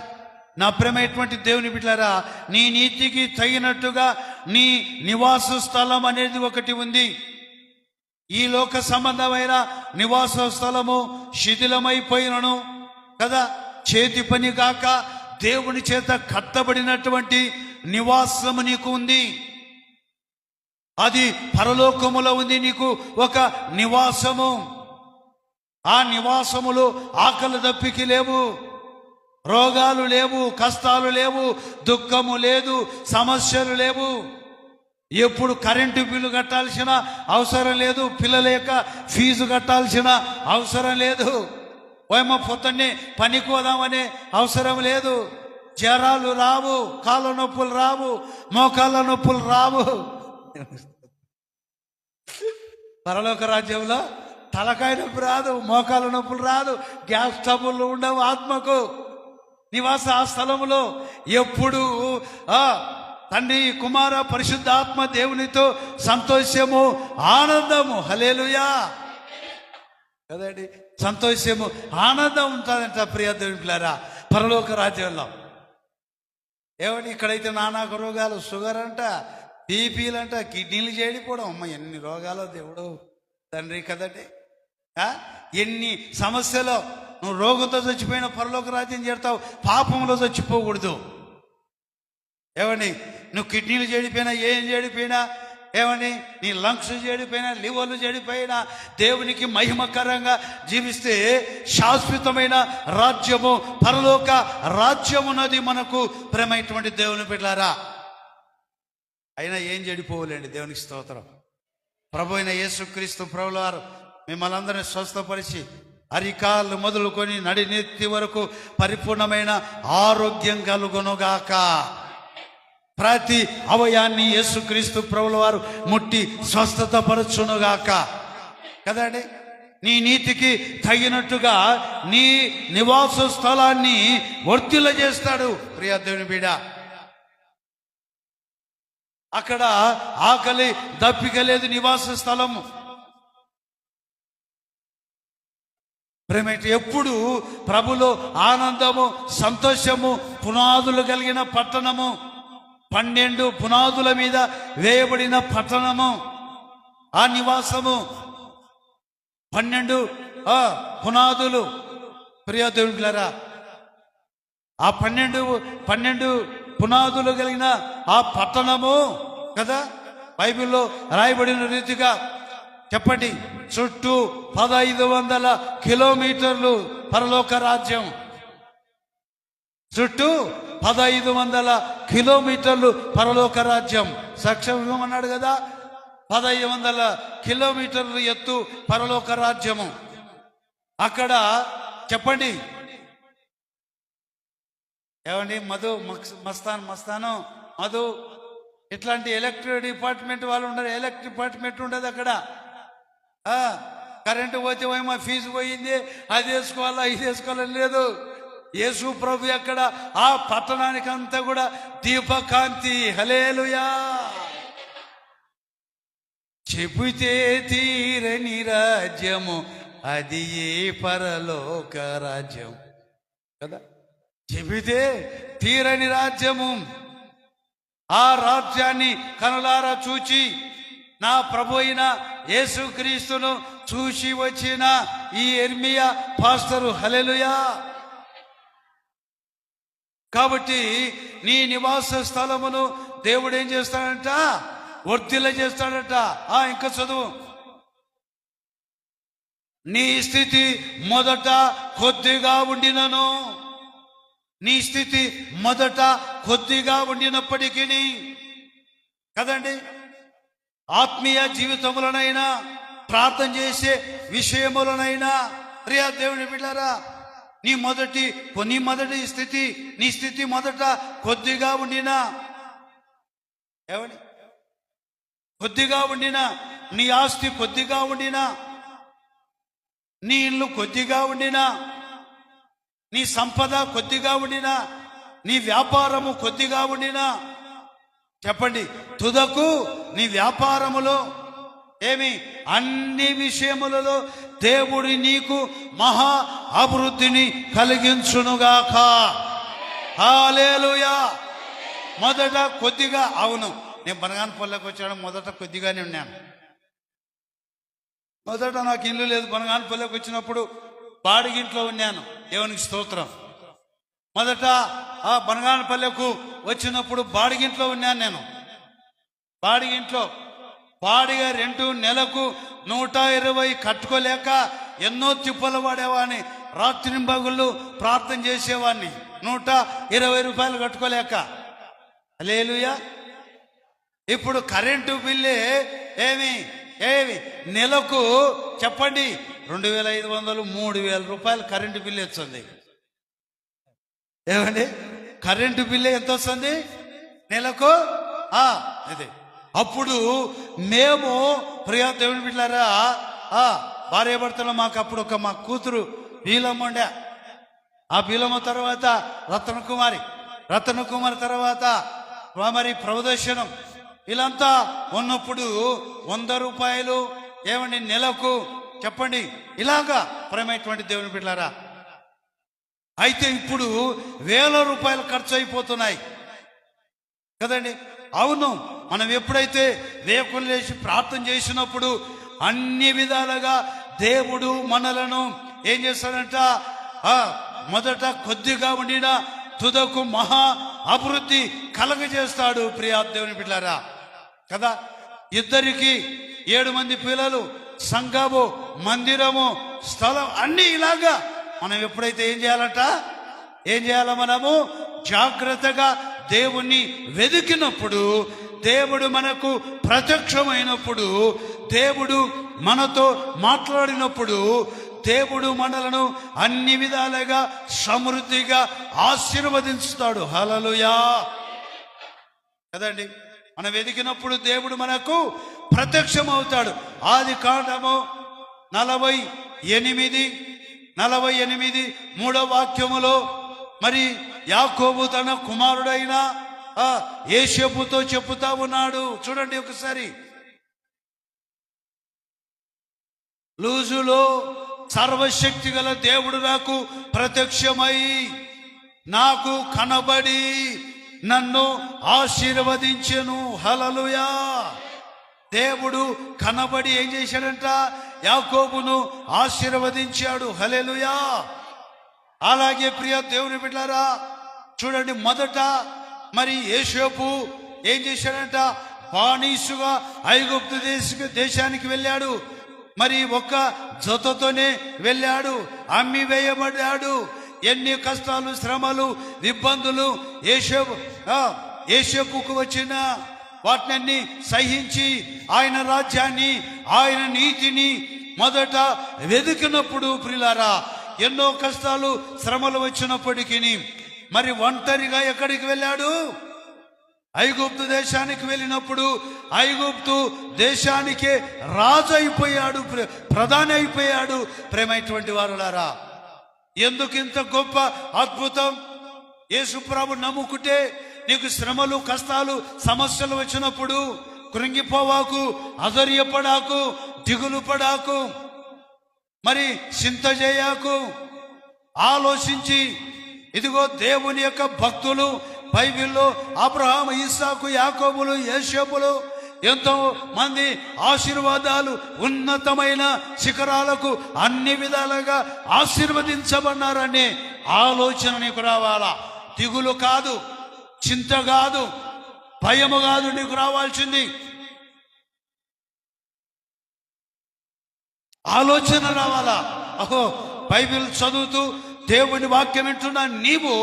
నా ప్రేమైనటువంటి దేవుని బిడ్డలారా, నీ నీతికి తగినట్టుగా నీ నివాస స్థలం అనేది ఒకటి ఉంది. ఈ లోక సంబంధమైన నివాస స్థలము శిథిలమైపోయినను కదా, చేతి పని కాక దేవుని చేత కట్టబడినటువంటి నివాసము నీకు ఉంది. అది పరలోకములో ఉంది నీకు ఒక నివాసము. ఆ నివాసములో ఆకలి దప్పికి లేవు, రోగాలు లేవు, కష్టాలు లేవు, దుఃఖము లేదు, సమస్యలు లేవు. ఎప్పుడు కరెంటు బిల్లు కట్టాల్సిన అవసరం లేదు, పిల్లల యొక్క ఫీజు కట్టాల్సిన అవసరం లేదు, ఓయమ్మ పొద్దున్నే పనికి పోదామనే అవసరం లేదు, జ్వరాలు రావు, కాళ్ళ నొప్పులు రావు, మోకాళ్ళ నొప్పులు రావు. పరలోక రాజ్యంలో తలకాయ నొప్పి రాదు, మోకాళ్ళ నొప్పులు రాదు, గ్యాస్ ట్రబుల్ ఉండవు. ఆత్మకు నివాస ఆ స్థలములో ఎప్పుడు తండ్రి కుమార పరిశుద్ధాత్మ దేవునితో సంతోషము, ఆనందము. హల్లెలూయా కదండి, సంతోషము, ఆనందం ఉంటుందంట ప్రియ దేవుని పిల్లరా పరలోక రాజ్యంలో. ఏమండి ఇక్కడైతే నానా రోగాలు, షుగర్ అంట, బీపీలంట, కిడ్నీలు చెడిపోవడం, అమ్మ ఎన్ని రోగాలు దేవుడు తండ్రి కదండి. ఎన్ని సమస్యలు. నువ్వు రోగంతో చచ్చిపోయిన పరలోక రాజ్యం చేరుతావు, పాపంలో చచ్చిపోకూడదు. ఏమండి నువ్వు కిడ్నీలు చెడిపోయినా, ఏం చెడిపోయినా, ఏమండి నీ లంగ్స్ చెడిపోయినా, లివర్లు చెడిపోయినా, దేవునికి మహిమకరంగా జీవిస్తే శాశ్వతమైన రాజ్యము, పరలోక రాజ్యమున్నది మనకు ప్రేమైనటువంటి దేవుని బిడ్డలారా. అయినా ఏం చెడిపోవాలండి, దేవునికి స్తోత్రం. ప్రభు అయిన యేసుక్రీస్తు ప్రభుల వారు మిమ్మల్ని అందరినీ స్వస్థపరిచి అరికాళ్ళు మొదలుకొని నడినెత్తి వరకు పరిపూర్ణమైన ఆరోగ్యం కలుగునుగాక. ప్రతి అవయాన్ని యేసుక్రీస్తు ప్రభుల వారు ముట్టి స్వస్థత పరచునుగాక కదండి. నీ నీతికి తగినట్టుగా నీ నివాస స్థలాన్ని వర్తిల్ల చేస్తాడు ప్రియ దేవుని బిడ్డ. అక్కడ ఆకలి దప్పిక లేదు, నివాస స్థలము. ప్రేమేంటి ఎప్పుడు ప్రభులో ఆనందము, సంతోషము, పునాదులు కలిగిన పట్టణము, 12 పునాదుల మీద వేయబడిన పట్టణము, ఆ నివాసము. 12 పునాదులు ప్రియ దేవునిలారా. ఆ 12 పునాదులు కలిగిన ఆ పట్టణము కదా బైబిల్లో రాయబడిన రీతిగా చెప్పండి. చుట్టూ 1500 కిలోమీటర్లు పరలోక రాజ్యం. చుట్టూ 1500 కిలోమీటర్లు పరలోక రాజ్యం. సాక్ష్యం అన్నాడు కదా, 1500 కిలోమీటర్లు ఎత్తు పరలోక రాజ్యము. అక్కడ చెప్పండి ఏమండి మధు మస్తాను మధు ఇట్లాంటి ఎలక్ట్రిక్ డిపార్ట్మెంట్ వాళ్ళు ఉండరు, ఎలక్ట్రిక్ డిపార్ట్మెంట్ ఉండదు అక్కడ. కరెంటు పోతే ఏమో ఫీజు పోయింది, అది వేసుకోవాలా ఇది వేసుకోవాలని లేదు. యేసు ప్రభు అక్కడ ఆ పట్టణానికి అంతా కూడా దీపకాంతి. హల్లెలూయా. చెబితే తీరని రాజ్యము అది ఏ పరలోక రాజ్యం కదా. చెబితే తీరని రాజ్యము. ఆ రాజ్యాన్ని కనులారా చూచి నా ప్రభు అయిన యేసుక్రీస్తును చూసి వచ్చిన ఈ ఇర్మియా పాస్టరు. హల్లెలూయా. కాబట్టి నీ నివాస స్థలమును దేవుడు ఏం చేస్తాడంట, వర్ధిల్ల చేస్తాడట. ఇంకా చదువు. నీ స్థితి మొదట కొద్దిగా ఉండినను, నీ స్థితి మొదట కొద్దిగా ఉండినప్పటికీ కదండి, ఆత్మీయ జీవితములనైనా ప్రార్థన చేసే విషయములనైనా ప్రియ దేవుని బిడ్డలారా, నీ మొదటి స్థితి, నీ స్థితి మొదట కొద్దిగా ఉండినా, ఏమని కొద్దిగా ఉండినా, నీ ఆస్తి కొద్దిగా ఉండినా, నీ ఇల్లు కొద్దిగా ఉండినా, నీ సంపద కొద్దిగా ఉండినా, నీ వ్యాపారము కొద్దిగా ఉండినా, చెప్పండి తుదకు నీ వ్యాపారములో ఏమి అన్ని విషయములలో దేవుడి నీకు మహా అభివృద్ధిని కలిగించునుగాక. హల్లెలూయా. మొదట కొద్దిగా. అవును, నేను బనగానపల్లెకి వచ్చాను, మొదట కొద్దిగానే ఉన్నాను. మొదట నాకు ఇల్లు లేదు. బనగానపల్లెకి వచ్చినప్పుడు బాడిగింట్లో ఉన్నాను. దేవునికి స్తోత్రం. మొదట ఆ బనగానపల్లెకు వచ్చినప్పుడు బాడిగింట్లో ఉన్నాను నేను. బాడిగింట్లో బాడిగ రెంటు నెలకు 120 కట్టుకోలేక ఎన్నో తిప్పలు పడేవాడిని, రాత్రింబగుళ్ళు ప్రార్థన చేసేవాడిని, 120 రూపాయలు కట్టుకోలేక. హల్లెలూయా. ఇప్పుడు కరెంటు బిల్లే ఏమి నెలకు చెప్పండి 2500 3000 రూపాయలు కరెంటు బిల్లు వస్తుంది. ఏమండి కరెంటు బిల్లు ఎంత వస్తుంది నెలకు? ఇది అప్పుడు మేము ప్రియా దేవుని బిడ్డలారా భార్య భర్తలు మాకు అప్పుడు మా కూతురు బీలమ్మ ఉండే. ఆ బీలమ్మ తర్వాత రతన కుమారి తర్వాత మరి ప్రవదర్శనం వీళ్ళంతా ఉన్నప్పుడు 100 రూపాయలు ఏమండి నెలకు చెప్పండి. ఇలాగా ప్రేమైనటువంటి దేవుని బిడ్డలారా, అయితే ఇప్పుడు 1000 రూపాయలు ఖర్చు అయిపోతున్నాయి కదండి. అవును, మనం ఎప్పుడైతే వేకులు లేచి ప్రార్థన చేసినప్పుడు అన్ని విధాలుగా దేవుడు మనలను ఏం చేస్తాడంట, మొదట కొద్దిగా ఉండిన తుదకు మహా అభివృద్ధి కలగజేస్తాడు. ప్రియా దేవుని బిడ్డలారా కదా, 7 మంది పిల్లలు, సంఘము, మందిరము, స్థలం అన్ని ఇలాగా మనం ఎప్పుడైతే ఏం చేయాల మనము జాగ్రత్తగా దేవుణ్ణి వెతికినప్పుడు, దేవుడు మనకు ప్రత్యక్షమైనప్పుడు, దేవుడు మనతో మాట్లాడినప్పుడు, దేవుడు మనలను అన్ని విధాలుగా సమృద్ధిగా ఆశీర్వదిస్తాడు. హల్లెలూయా కదండి. మనం వెతికినప్పుడు దేవుడు మనకు ప్రత్యక్షమవుతాడు. ఆదికాండము 48 3వ వాక్యములో మరి యాకోబు తన కుమారుడైన యోసేపుతో చెప్పుతా ఉన్నాడు. చూడండి ఒకసారి. లూజులో సర్వశక్తి గల దేవుడు నాకు ప్రత్యక్షమై నాకు కనబడి నన్ను ఆశీర్వదించెను. హల్లెలూయా. దేవుడు కనబడి ఏం చేశాడంట, యాకోబును ఆశీర్వదించాడు. హల్లెలూయా. అలాగే ప్రియ దేవుని బిడ్డలారా చూడండి, మొదట మరి యోసేపు ఏం చేశాడంట, బానిసగా ఐగుప్తు దేశానికి వెళ్ళాడు. మరి ఒక్క జతతోనే వెళ్ళాడు, అమ్మి వేయబడ్డాడు. ఎన్ని కష్టాలు, శ్రమలు, ఇబ్బందులు యోసేపుకు వచ్చిన వాటిని సహించి ఆయన రాజ్యాన్ని, ఆయన నీతిని మొదట వెతికినప్పుడు ప్రియులారా ఎన్నో కష్టాలు, శ్రమలు వచ్చినప్పటికీ మరి ఒంటరిగా ఎక్కడికి వెళ్ళాడు, ఐగుప్తు దేశానికి వెళ్ళినప్పుడు ఐగుప్తు దేశానికే రాజు అయిపోయాడు, ప్రధాని అయిపోయాడు. ప్రేమైనటువంటి వారులారా, ఎందుకు ఇంత గొప్ప అద్భుతం? యేసు ప్రభు నమ్ముకుంటే నీకు శ్రమలు, కష్టాలు, సమస్యలు వచ్చినప్పుడు కృంగిపోవాకు, అధైర్యపడాకు, దిగులు పడాకు, మరి చింత చేయకు. ఆలోచించి ఇదిగో దేవుని యొక్క భక్తులు బైబిల్లో అబ్రహాము, ఇస్సాకు, యాకోబులు, యోసేపులు ఎంతో మంది ఆశీర్వాదాలు, ఉన్నతమైన శిఖరాలకు అన్ని విధాలుగా ఆశీర్వదించబడ్డారనే ఆలోచన నీకు రావాలా. దిగులు కాదు, చింత కాదు, భయము కాదు నీకు రావాల్సింది. ఆలోచన రావాలా. అహో, బైబిల్ చదువుతూ దేవుని వాక్యం వింటున్నా నీవు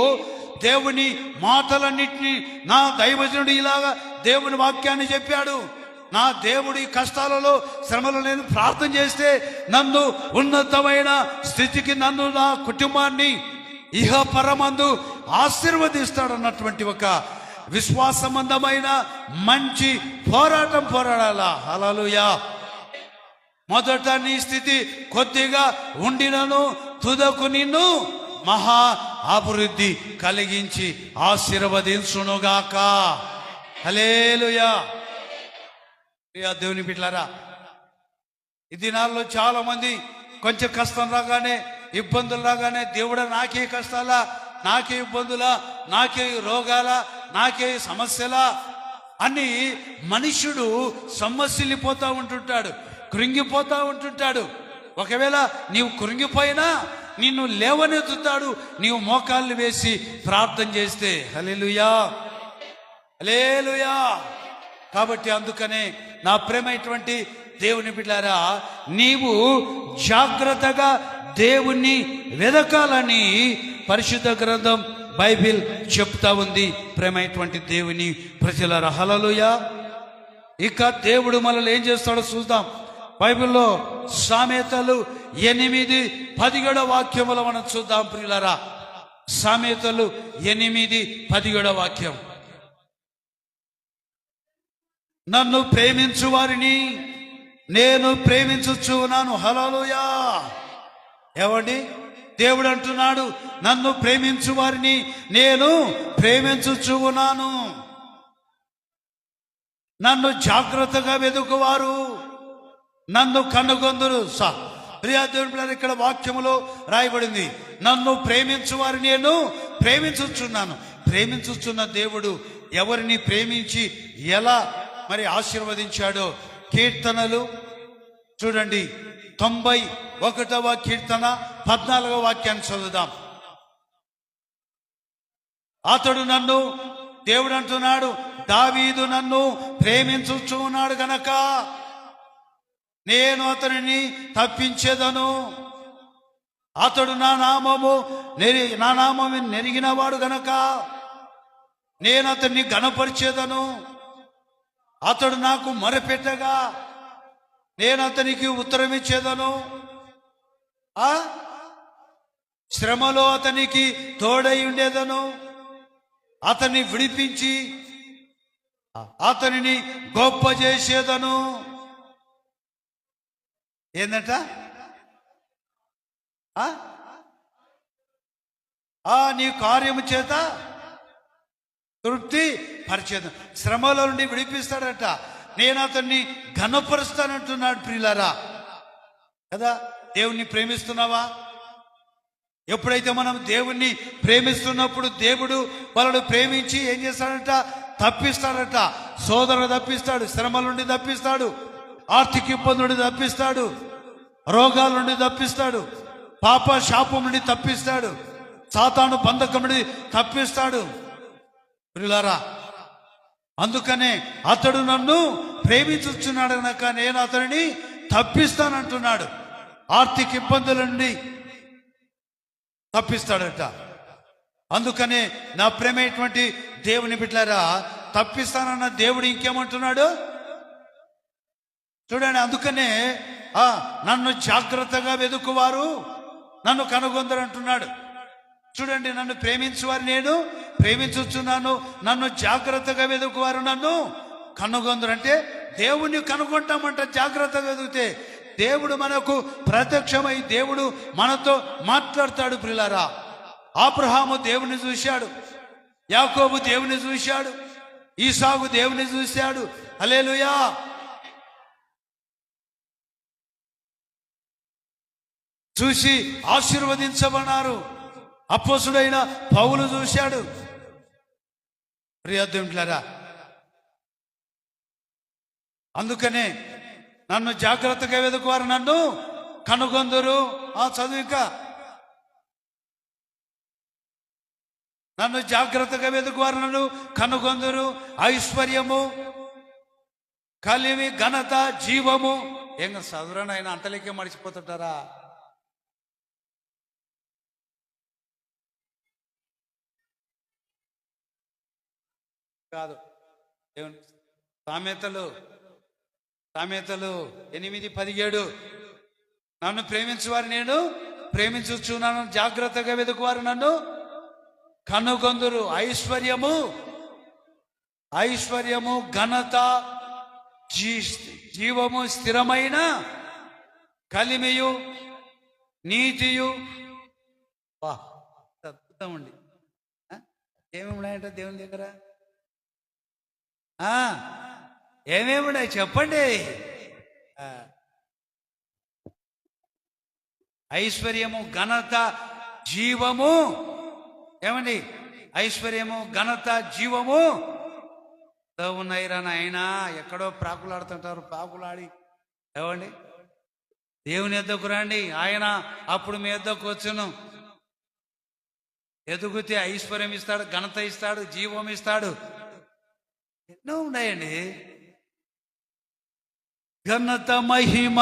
దేవుని మాటలన్నింటినీ, నా దైవజనుడు ఇలాగా దేవుని వాక్యాన్ని చెప్పాడు, నా దేవుడి కష్టాలలో, శ్రమలో నేను ప్రార్థన చేస్తే నన్ను ఉన్నతమైన స్థితికి, నన్ను, నా కుటుంబాన్ని ఇహ పరమందు ఆశీర్వదిస్తాడు అన్నటువంటి ఒక విశ్వాసమందమైన మంచి పోరాటం పోరాడాలా. హల్లెలూయా. మొదట నీ స్థితి కొద్దిగా ఉండినను తుదకు నిన్ను మహా అభివృద్ధి కలిగించి ఆశీర్వదించునుగాక. హల్లెలూయా. దేవుని బిడ్డలారా, ఈ దినాల్లో చాలా మంది కొంచెం కష్టం రాగానే, ఇబ్బందులు రాగానే, దేవుడా నాకే కష్టాలా, నాకే ఇబ్బందులా, నాకే రోగాలా, నాకే సమస్యలా అని మనుషుడు సొమ్మసిల్లిపోతా ఉంటుంటాడు, కృంగిపోతా ఉంటుంటాడు. ఒకవేళ నీవు కృంగిపోయినా నిన్ను లేవనెత్తుతాడు, నీవు మోకాళ్ళు వేసి ప్రార్థన చేస్తే. హల్లెలూయా, హల్లెలూయా. కాబట్టి అందుకనే నా ప్రేమైనటువంటి దేవుని బిడ్డలారా, నీవు జాగ్రత్తగా దేవుణ్ణి వెదకాలని పరిశుద్ధ గ్రంథం బైబిల్ చెప్తా ఉంది. ప్రేమైనటువంటి దేవుని ప్రజలారా, హల్లెలూయా. ఇక దేవుడు మనల్ని ఏం చేస్తాడో చూద్దాం. బైబిల్లో సామెతలు 8:17 వాక్యములు మనం చూద్దాం ప్రియులారా. సామెతలు 8:17 వాక్యం. నన్ను ప్రేమించు వారిని నేను ప్రేమించుచు ఉన్నాను. హల్లెలూయా. ఏమండి, దేవుడు అంటున్నాడు, నన్ను ప్రేమించు వారిని నేను ప్రేమించుచు ఉన్నాను. నన్ను జాగ్రత్తగా వెదుకువారు నన్ను కనుగొందురు. ప్రియా దేవుని పిల్లలు, ఇక్కడ వాక్యములో రాయబడింది, నన్ను ప్రేమించు వారిని నేను ప్రేమించుచున్నాను. ప్రేమించుచున్న దేవుడు ఎవరిని ప్రేమించి ఎలా మరి ఆశీర్వదించాడో కీర్తనలు చూడండి. 91వ కీర్తన 14వ వాక్యాన్ని చదువుదాం. అతడు నన్ను, దేవుడు అంటున్నాడు, దావీదు నన్ను ప్రేమించుచు ఉన్నాడు గనక నేను అతనిని తప్పించేదను. అతడు నా నామము నెరిగిన వాడు గనక నేను అతన్ని ఘనపరిచేదను. అతడు నాకు మొరపెట్టగా నేను అతనికి ఉత్తరం ఇచ్చేదను. శ్రమలో అతనికి తోడై ఉండేదను. అతన్ని విడిపించి అతనిని గొప్ప చేసేదను. ఏందట? నీ కార్యము చేత తృప్తి పరిచేదం. శ్రమలో నుండి విడిపిస్తాడట. నేను అతన్ని ఘనపరుస్తానంటున్నాడు. ప్రియులారా కదా, దేవుణ్ణి ప్రేమిస్తున్నావా? ఎప్పుడైతే మనం దేవుణ్ణి ప్రేమిస్తున్నప్పుడు దేవుడు వాళ్ళను ప్రేమించి ఏం చేస్తాడట? తప్పిస్తాడట. సోదరుడు తప్పిస్తాడు, శ్రమల నుండి తప్పిస్తాడు, ఆర్థిక ఇబ్బంది నుండి తప్పిస్తాడు, రోగాల నుండి తప్పిస్తాడు, పాప శాపం నుండి తప్పిస్తాడు, సాతాను బంధకం నుండి తప్పిస్తాడు. ప్రియులారా, అందుకనే అతడు నన్ను ప్రేమించుచున్నాడు కనుక నేను అతనిని తప్పిస్తానంటున్నాడు. ఆర్థిక ఇబ్బందుల నుండి తప్పిస్తాడట. అందుకనే నా ప్రేమైనటువంటి దేవుని బిడ్డలారా, తప్పిస్తానన్న దేవుడు ఇంకేమంటున్నాడు చూడండి. అందుకనే నన్ను జాగ్రత్తగా వెదుకువారు నన్ను కనుగొందరు అంటున్నాడు. చూడండి, నన్ను ప్రేమించు వారు నేను ప్రేమించుచున్నాను. నన్ను జాగ్రత్తగా వెదుకువారు నన్ను కనుగొందరు అంటే దేవుణ్ణి కనుగొంటామంట. జాగ్రత్తగా వెదిగితే దేవుడు మనకు ప్రత్యక్షమై దేవుడు మనతో మాట్లాడతాడు. ప్రియులారా, అబ్రహాము దేవుని చూశాడు, యాకోబు దేవుని చూశాడు, ఈసాకు దేవుని చూశాడు. హల్లెలూయా. చూసి ఆశీర్వదించబడినారు. అపోస్తుడైన పౌలు చూశాడు. ప్రియా దేవునిలారా, అందుకనే నన్ను జాగ్రత్తగా వెదుకువారు నన్ను కనుగొందురు. చదువు ఇంకా. నన్ను జాగ్రత్తగా వెదుకువారు నన్ను కనుగొందురు. ఐశ్వర్యము, కలిమి, ఘనత, జీవము. ఏం చదువురని ఆయన అంతలేకే మడిచిపోతుంటారా? కాదు. దేవుని సామెతలు 8:17 నన్ను ప్రేమించువారు నేను ప్రేమించుచున్నాను. జాగ్రత్తగా వెదుకువారు నన్ను కనుగొందురు. ఐశ్వర్యము, ఘనత, జీవము, స్థిరమైన కలిమియు, నీతియు. అద్భుతమండి. ఏమేమి ఉన్నాయంట దేవుని దగ్గర? ఏమేమి ఉన్నాయి చెప్పండి. ఐశ్వర్యము, ఘనత, జీవము. ఏమండి? ఐశ్వర్యము, ఘనత, జీవము ఉన్నాయిరా నాయన. ఎక్కడో ప్రాకులాడుతుంటారు. ప్రాకులాడి ఏమండి దేవుని ఎద్దకు రండి, ఆయన అప్పుడు మీ ఎద్దకు వచ్చును. ఎదుగుతే ఐశ్వర్యం ఇస్తాడు, ఘనత ఇస్తాడు, జీవం ఇస్తాడు. ఎన్నో ఉన్నాయండి. ఘనత మహిమ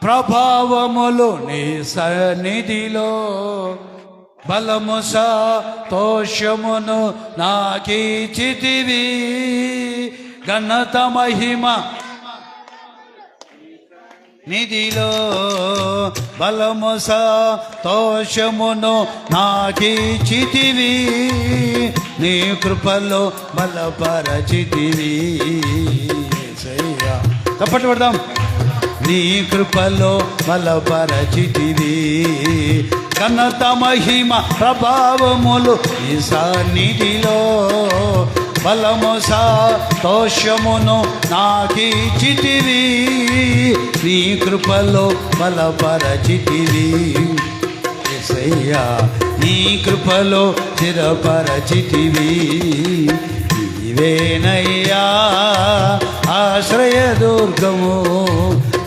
ప్రభావములు నీ సన్నిధిలో, బలము సంతోషమును నాకిచ్చితివి. ఘనత మహిమ నిధిలో, బలము సంతోషమును నాకిచ్చితివి. నీ కృపలో బలపరచితివి. తప్పటి పడదాం. నీ కృపలో బలపరచితివి. ఘనత మహిమ ప్రభావములు నీ సన్నిధిలో, బలము సంతోషమును నాకిచ్చితివి. నీ కృపలో బలపరచితివి. యేసయ్యా నీ కృపలో స్థిరపరచితివి. నీవేనయ్యా ఆశ్రయదుర్గము,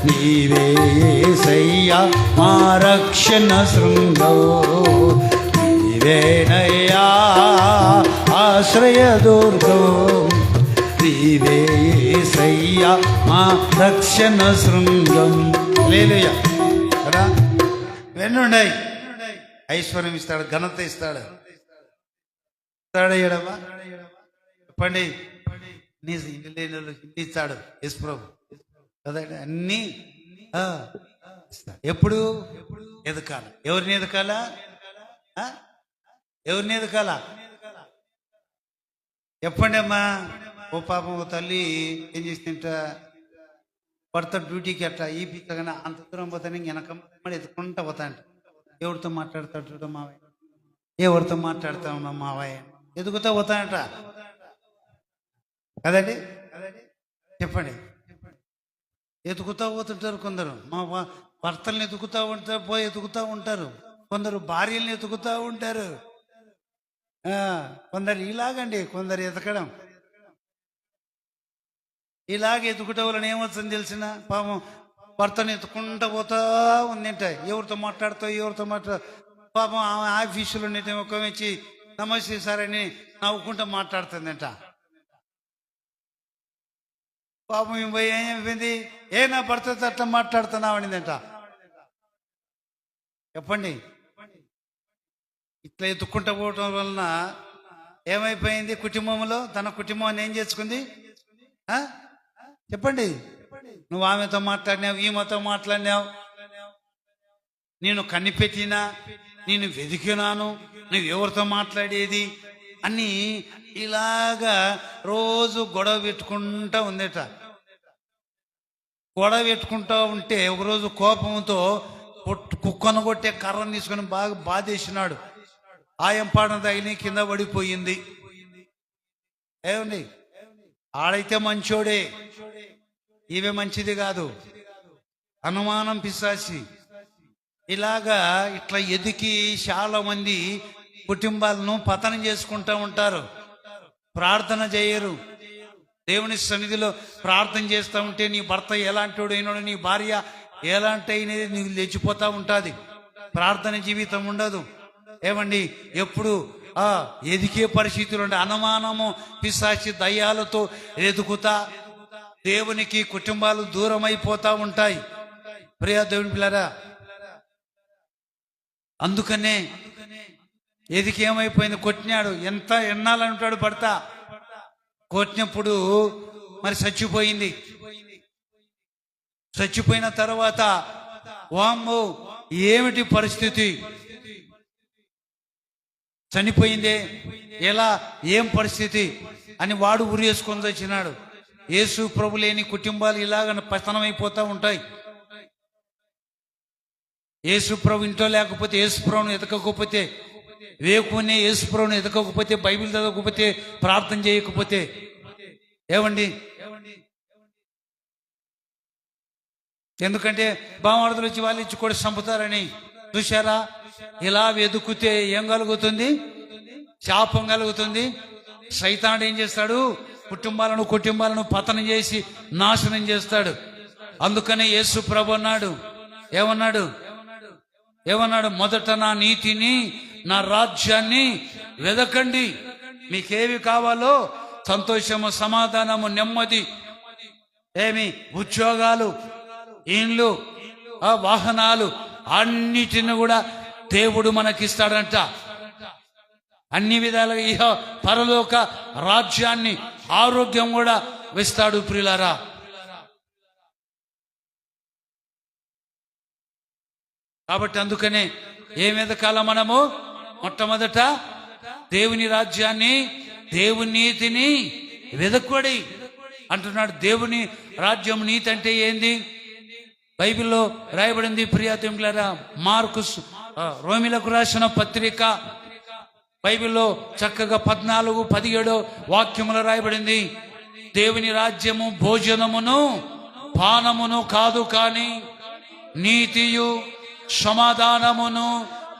నీవే యేసయ్యా మా రక్షణ శృంగము. నీవేనయ్యా ఆశ్రయదుర్గము, నీవే యేసయ్యా మా రక్షణ శృంగం. హల్లెలూయా. కదా వెన్నుండయి ఐశ్వర్యం ఇస్తాడు, ఘనత ఇస్తాడు. ఇస్తాడయ్యాడమ్మా చెప్పండి. నీ ఇంటి లేని ఇంటి ఇస్తాడు యేసు ప్రభు కదండి. అన్నీ ఎప్పుడు ఎదకాల. ఎవరిని ఎదకాల? ఎవరిని ఎదకాల చెప్పండి అమ్మా. ఓ పాపం ఓ తల్లి ఏం చేస్తుంట, భర్త డ్యూటీకి అట్లా ఈ పిక్కగా అంత దూరం పోతాను వెనకమ్మడి ఎత్తుకుంటా పోతా అంట. ఎవరితో మాట్లాడతాడు చూడ మావయ్య, ఎవరితో మాట్లాడతామమ్మా మావయ్య, ఎదుగుతా పోతానంట కదండి. చెప్పండి. ఎదుగుతూ పోతుంటారు కొందరు. మా భర్తల్ని ఎదుగుతూ ఉంటారు, పోయి ఎదుగుతూ ఉంటారు. కొందరు భార్యల్ని ఎదుగుతూ ఉంటారు. కొందరు ఇలాగండి, కొందరు ఎదకడం ఇలాగ ఎదుగుట వలన ఏమవుతుంది తెలిసిన? పాపం భర్తను ఎత్తుకుంటూ పోతా ఉందంట. ఎవరితో మాట్లాడుతావు, ఎవరితో పాపం ఆమె ఆఫీసులో ఒక వచ్చి నమస్తే సార్ అని నవ్వుకుంటూ మాట్లాడుతుందంట. పాపం ఏమైపోయింది, ఏ నా భర్తతో అట్లా మాట్లాడుతున్నావు అనిందంట. చెప్పండి. ఇట్లా ఎత్తుక్కుంటూ పోవటం వలన ఏమైపోయింది కుటుంబంలో? తన కుటుంబాన్ని ఏం చేసుకుంది? చెప్పండి. నువ్వు ఆమెతో మాట్లాడినావు, ఈమెతో మాట్లాడినావు, నేను కనిపెట్టినా, నేను వెతికినాను, నువ్వు ఎవరితో మాట్లాడేది అని ఇలాగా రోజు గొడవ పెట్టుకుంటా ఉందట. గొడవ పెట్టుకుంటా ఉంటే ఒకరోజు కోపంతో కుక్కను కొట్టే కర్రను తీసుకొని బాగా బాధేసినాడు. ఆయంపాడన తగిలి కింద పడిపోయింది. ఏమండి, ఆడైతే మంచోడే, ఇవే మంచిది కాదు. అనుమానం పిశాచి. ఇలాగా ఇట్లా ఎదికి చాలా మంది కుటుంబాలను పతనం చేసుకుంటూ ఉంటారు. ప్రార్థన చేయరు. దేవుని సన్నిధిలో ప్రార్థన చేస్తూ ఉంటే నీ భర్త ఎలాంటి అయినాడు, నీ భార్య ఎలాంటి అయినది నీకు లేచిపోతూ ఉంటుంది. ప్రార్థన జీవితం ఉండదు. ఏమండి, ఎప్పుడు ఎదికే పరిస్థితులు ఉండే అనుమానము పిశాచి దయ్యాలతో ఎదుగుతా దేవునికి కుటుంబాలు దూరం అయిపోతా ఉంటాయి. ప్రియ దేవుని పిల్లరా, అందుకనే ఎదికేమైపోయింది, కొట్టినాడు. ఎంత ఎన్నాలంటాడు భర్త. కొట్టినప్పుడు మరి చచ్చిపోయింది. చచ్చిపోయిన తర్వాత వామ్మో ఏమిటి పరిస్థితి, చనిపోయిందే ఎలా, ఏం పరిస్థితి అని వాడు ఉరేసుకొని వచ్చినాడు. యేసు ప్రభు లేని కుటుంబాలు ఇలాగ పతనమైపోతూ ఉంటాయి. యేసు ప్రభు ఇంట్లో లేకపోతే, యేసు ప్రభుని ఎదకకపోతే, వేకునే యేసు ప్రభుని ఎదకకపోతే, బైబిల్ చదవకపోతే, ప్రార్థన చేయకపోతే ఏమండి. ఎందుకంటే బామర్దులు వచ్చి వాళ్ళు ఇచ్చి కూడా చంపుతారని చూశారా. ఇలా వెతుకుతే ఏం కలుగుతుంది? శాపం కలుగుతుంది. సైతానుడు ఏం చేస్తాడు? కుటుంబాలను పతనం చేసి నాశనం చేస్తాడు. అందుకనే యేసు ప్రభు అన్నాడు, ఏమన్నాడు? మొదట నా నీతిని, నా రాజ్యాన్ని వెదకండి, మీకేవి కావాలో సంతోషము, సమాధానము, నెమ్మది ఏమి ఉద్యోగాలు, ఇండ్లు, వాహనాలు అన్నిటిని కూడా దేవుడు మనకిస్తాడంట. అన్ని విధాలుగా ఇహ పరలోక రాజ్యాన్ని, ఆరోగ్యం కూడా ఇస్తాడు ప్రియులారా. కాబట్టి అందుకనే ఏం ఎదకాల మనము? మొట్టమొదట దేవుని రాజ్యాన్ని, దేవుని నీతిని వెదకుడి అంటున్నాడు. దేవుని రాజ్యం, నీతి అంటే ఏంది? బైబిల్లో రాయబడింది ప్రియా. మార్కుస్ రోమిలకు రాసిన పత్రిక బైబిల్లో చక్కగా 14-17 వాక్యములు రాయబడింది. దేవుని రాజ్యము భోజనమును పానమును కాదు, కానీ నీతియు సమాధానమును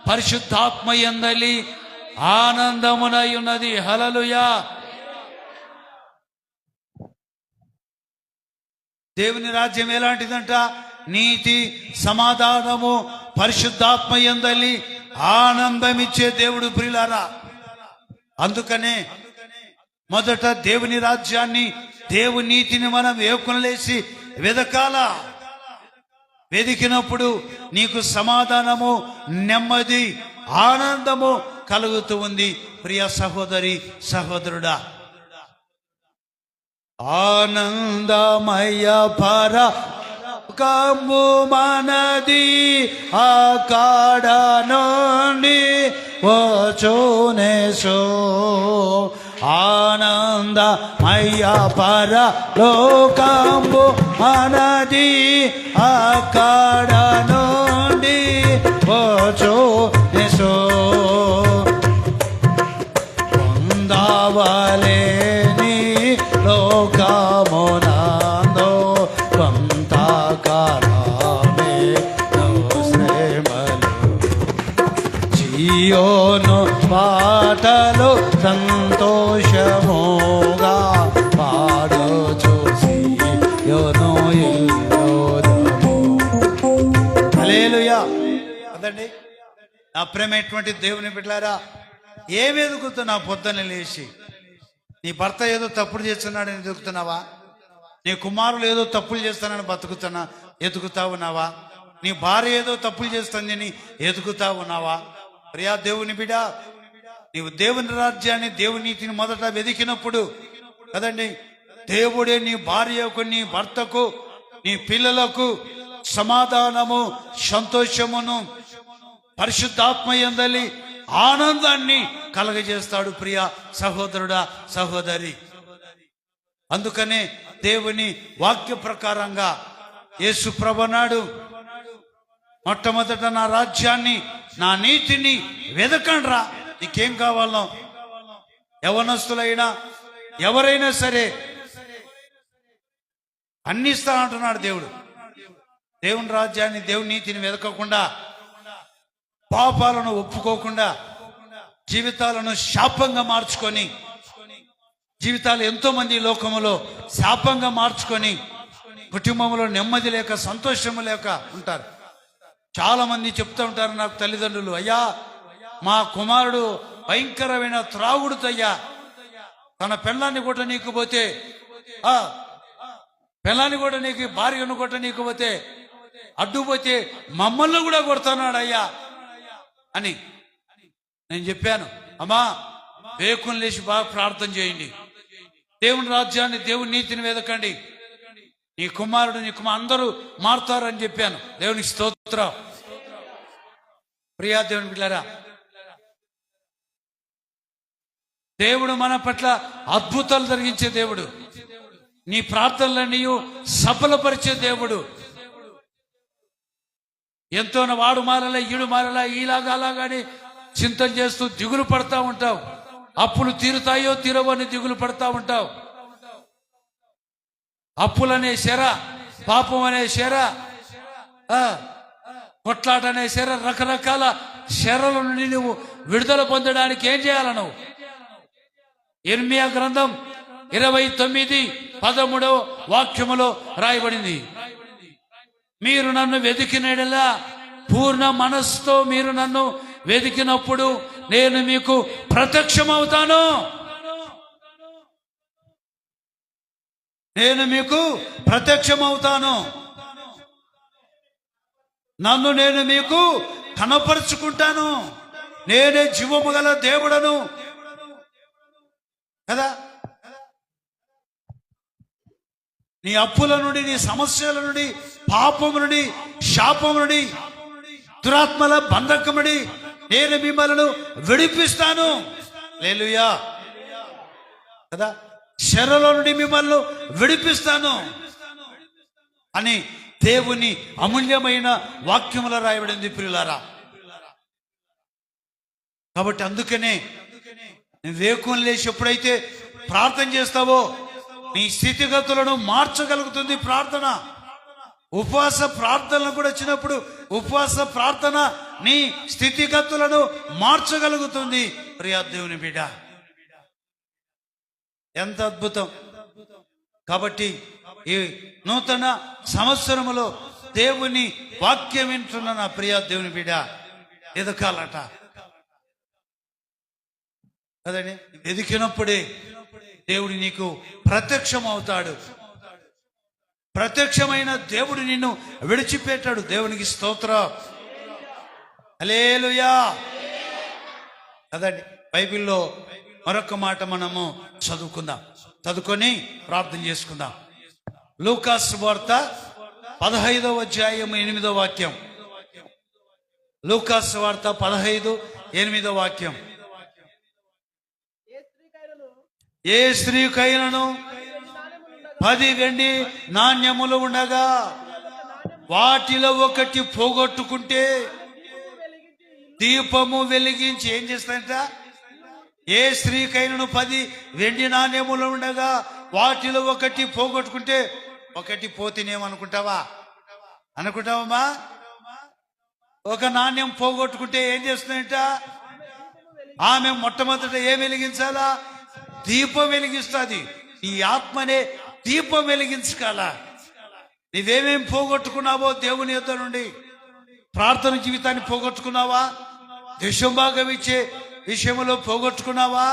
పరిశుద్ధాత్మయందలి ఆనందమునై ఉన్నది. హల్లెలూయా. దేవుని రాజ్యం ఎలాంటిదంట? నీతి, సమాధానము, పరిశుద్ధాత్మయందలి ఆనందమిచ్చే దేవుడు ప్రియులారా. అందుకనే మొదట దేవుని రాజ్యాన్ని, దేవుని నీతిని మనం ఏకునలేసి వెదకాల. వెదికినప్పుడు నీకు సమాధానము, నెమ్మది, ఆనందము కలుగుతూ ఉంది ప్రియ సహోదరి, సహోదరుడా. ఆనందమయ పరకంబు మనది అకాడ నుండి వచ్చునేసో. ఆనందమయ పరలోకంబు మనది అకాడ నుండి వచ్చునేసో. పొందవలేని లోకమునందు కొంతకాలమే శ్రమలు, జీయోను పాటలు సంతోషముగా పాడుచు సీయోను ఇల్లోదము. హల్లెలూయా. అదండి నా ప్రేమైనటువంటి దేవుని బిడ్డలారా, ఏమి ఎదుగుతున్నావు? పొద్దున్న లేచి నీ భర్త ఏదో తప్పులు చేస్తున్నాడని ఎదుగుతున్నావా? నీ కుమారులు ఏదో తప్పులు చేస్తానని ఎదుగుతా ఉన్నావా? నీ భార్య ఏదో తప్పులు చేస్తుందని ఎదుగుతా ఉన్నావా? ప్రియా దేవుని బిడ్డ, నీవు దేవుని రాజ్యాన్ని, దేవుని నీతిని మొదట వెదికినప్పుడు కదండి, దేవుడే నీ భార్యకు, నీ భర్తకు, నీ పిల్లలకు సమాధానము, సంతోషమును, పరిశుద్ధాత్మయందలి ఆనందాన్ని కలగజేస్తాడు ప్రియ సహోదరుడా, సహోదరి. అందుకనే దేవుని వాక్య ప్రకారంగా యేసు ప్రభునాడు, మొట్టమొదట నా రాజ్యాన్ని, నా నీతిని వెదకండ్రా. నీకేం కావాలో, యవనస్తులైనా ఎవరైనా సరే అన్ని ఇస్తా అంటున్నాడు దేవుడు. దేవుని రాజ్యాన్ని, దేవుని నీతిని వెదకకుండా, పాపాలను ఒప్పుకోకుండా, జీవితాలను శాపంగా మార్చుకొని, జీవితాలు ఎంతో మంది లోకములో శాపంగా మార్చుకొని కుటుంబంలో నెమ్మది లేక, సంతోషము లేక ఉంటారు. చాలా మంది చెప్తూ ఉంటారు నాకు తల్లిదండ్రులు, అయ్యా మా కుమారుడు భయంకరమైన త్రాగుడుతయ్యా, తన పెళ్ళాన్ని కూడా నీకు పోతే, పెళ్ళాన్ని కూడా నీకు, భార్యను కూడా నీకు పోతే, అడ్డుపోతే మమ్మల్ని కూడా కొడుతున్నాడు అయ్యా అని నేను చెప్పాను. అమ్మా, వేకుని లేచి బాగా ప్రార్థన చేయండి, దేవుని రాజ్యాన్ని, దేవుని నీతిని వెదకండి, నీ కుమారుడు, నీ అందరూ మారుతారు అని చెప్పాను. దేవునికి స్తోత్రం. ప్రియా దేవుని బిడ్డలారా, దేవుడు మన పట్ల అద్భుతాలు జరిగించే దేవుడు, నీ ప్రార్థనలన్నీ సఫలపరిచే దేవుడు. ఎంతో వాడు మారలా, ఈడు మారలా, ఈలాగా అలాగాని చింతన చేస్తూ దిగులు పడతా ఉంటావు. అప్పులు తీరుతాయో తీరవో అని దిగులు పడతా ఉంటావు. అప్పులనే శర, పాపం అనే శర, కొట్లాట అనే శర, రకరకాల శరల నుండి నువ్వు విడుదల పొందడానికి ఏం చేయాల? నువ్వు ఇర్మియా గ్రంథం 29:13 వాక్యములో రాయబడింది, మీరు నన్ను వెతికినలా, పూర్ణ మనస్సుతో మీరు నన్ను వెతికినప్పుడు నేను మీకు ప్రత్యక్షమవుతాను. నేను మీకు ప్రత్యక్షమవుతాను, నన్ను నేను మీకు కనపరుచుకుంటాను, నేనే జీవము గల దేవుడను కదా. నీ అప్పుల నుండి, నీ సమస్యల నుండి, పాపము నుండి, శాపము నుండి, దురాత్మల బంధకం నుండి నేను మిమ్మల్ని విడిపిస్తాను. హల్లెలూయా కదా. శరలో నుండి మిమ్మల్ని విడిపిస్తాను అని దేవుని అమూల్యమైన వాక్యములో రాయబడింది ప్రియులారా. కాబట్టి అందుకనే నువ్వు వేకువని లేచి ఎప్పుడైతే ప్రార్థన చేస్తావో నీ స్థితిగతులను మార్చగలుగుతుంది ప్రార్థన. ఉపవాస ప్రార్థనలు కూడా వచ్చినప్పుడు ఉపవాస ప్రార్థన నీ స్థితిగతులను మార్చగలుగుతుంది. ప్రియా దేవుని బిడ్డ, ఎంత అద్భుతం. కాబట్టి ఈ నూతన సంవత్సరములో దేవుని వాక్యం వింటున్న నా ప్రియా దేవుని బిడ్డ ఎదకాలట కదండి. ఎదికినప్పుడే దేవుడు నీకు ప్రత్యక్షం అవుతాడు. ప్రత్యక్షమైన దేవుడు నిన్ను విడిచిపెట్టాడు. దేవునికి స్తోత్రం. హల్లెలూయా కదండి. బైబిల్లో మరొక మాట మనము చదువుకుందాం, చదువుకొని ప్రార్థన చేసుకుందాం. లూకాసు వార్త 15వ అధ్యాయం 8వ వాక్యం. లూకాసు వార్త 15:8 వాక్యం. ఏ స్త్రీకైనను 10 వెండి నాణ్యములు ఉండగా వాటిలో ఒకటి పోగొట్టుకుంటే దీపము వెలిగించి ఏం చేస్తాంట? ఏ స్త్రీకైనను 10 వెండి నాణ్యములు ఉండగా వాటిలో ఒకటి పోగొట్టుకుంటే, ఒకటి పోతేనేమనుకుంటావా? అనుకుంటావమ్మా? ఒక నాణ్యం పోగొట్టుకుంటే ఏం చేస్తుందంట? ఆమె మొట్టమొదట ఏం వెలిగించాలా? దీపం వెలిగిస్తుంది. నీ ఆత్మనే దీపం వెలిగించుకోవాలా. నీవేమేం పోగొట్టుకున్నావో దేవుని యొద్ద నుండి. ప్రార్థన జీవితాన్ని పోగొట్టుకున్నావా? దేశం భాగం ఇచ్చే విషయంలో పోగొట్టుకున్నావా?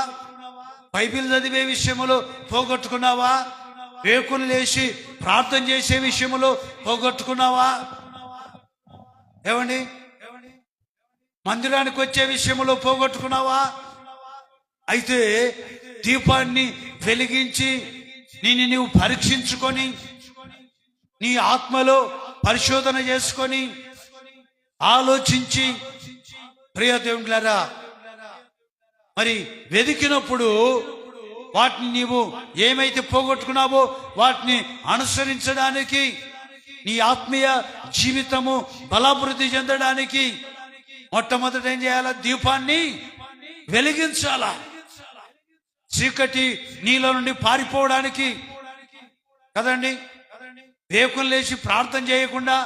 బైబిల్ చదివే విషయంలో పోగొట్టుకున్నావా? వేకులు లేచి ప్రార్థన చేసే విషయంలో పోగొట్టుకున్నావా? ఏమండి, మందిరానికి వచ్చే విషయంలో పోగొట్టుకున్నావా? అయితే దీపాన్ని వెలిగించి నిన్ను నీవు పరీక్షించుకొని నీ ఆత్మలో పరిశోధన చేసుకొని ఆలోచించి, ప్రియ దేవులారా, మరి వెతికినప్పుడు వాటిని నీవు ఏమైతే పోగొట్టుకున్నావో వాటిని అనుసరించడానికి, నీ ఆత్మీయ జీవితము బలాభివృద్ధి చెందడానికి మొట్టమొదట ఏం చేయాలా? దీపాన్ని వెలిగించాలా. చీకటి నీలో నుండి పారిపోవడానికి కదండి. వేకులు లేచి ప్రార్థన చేయకుండా,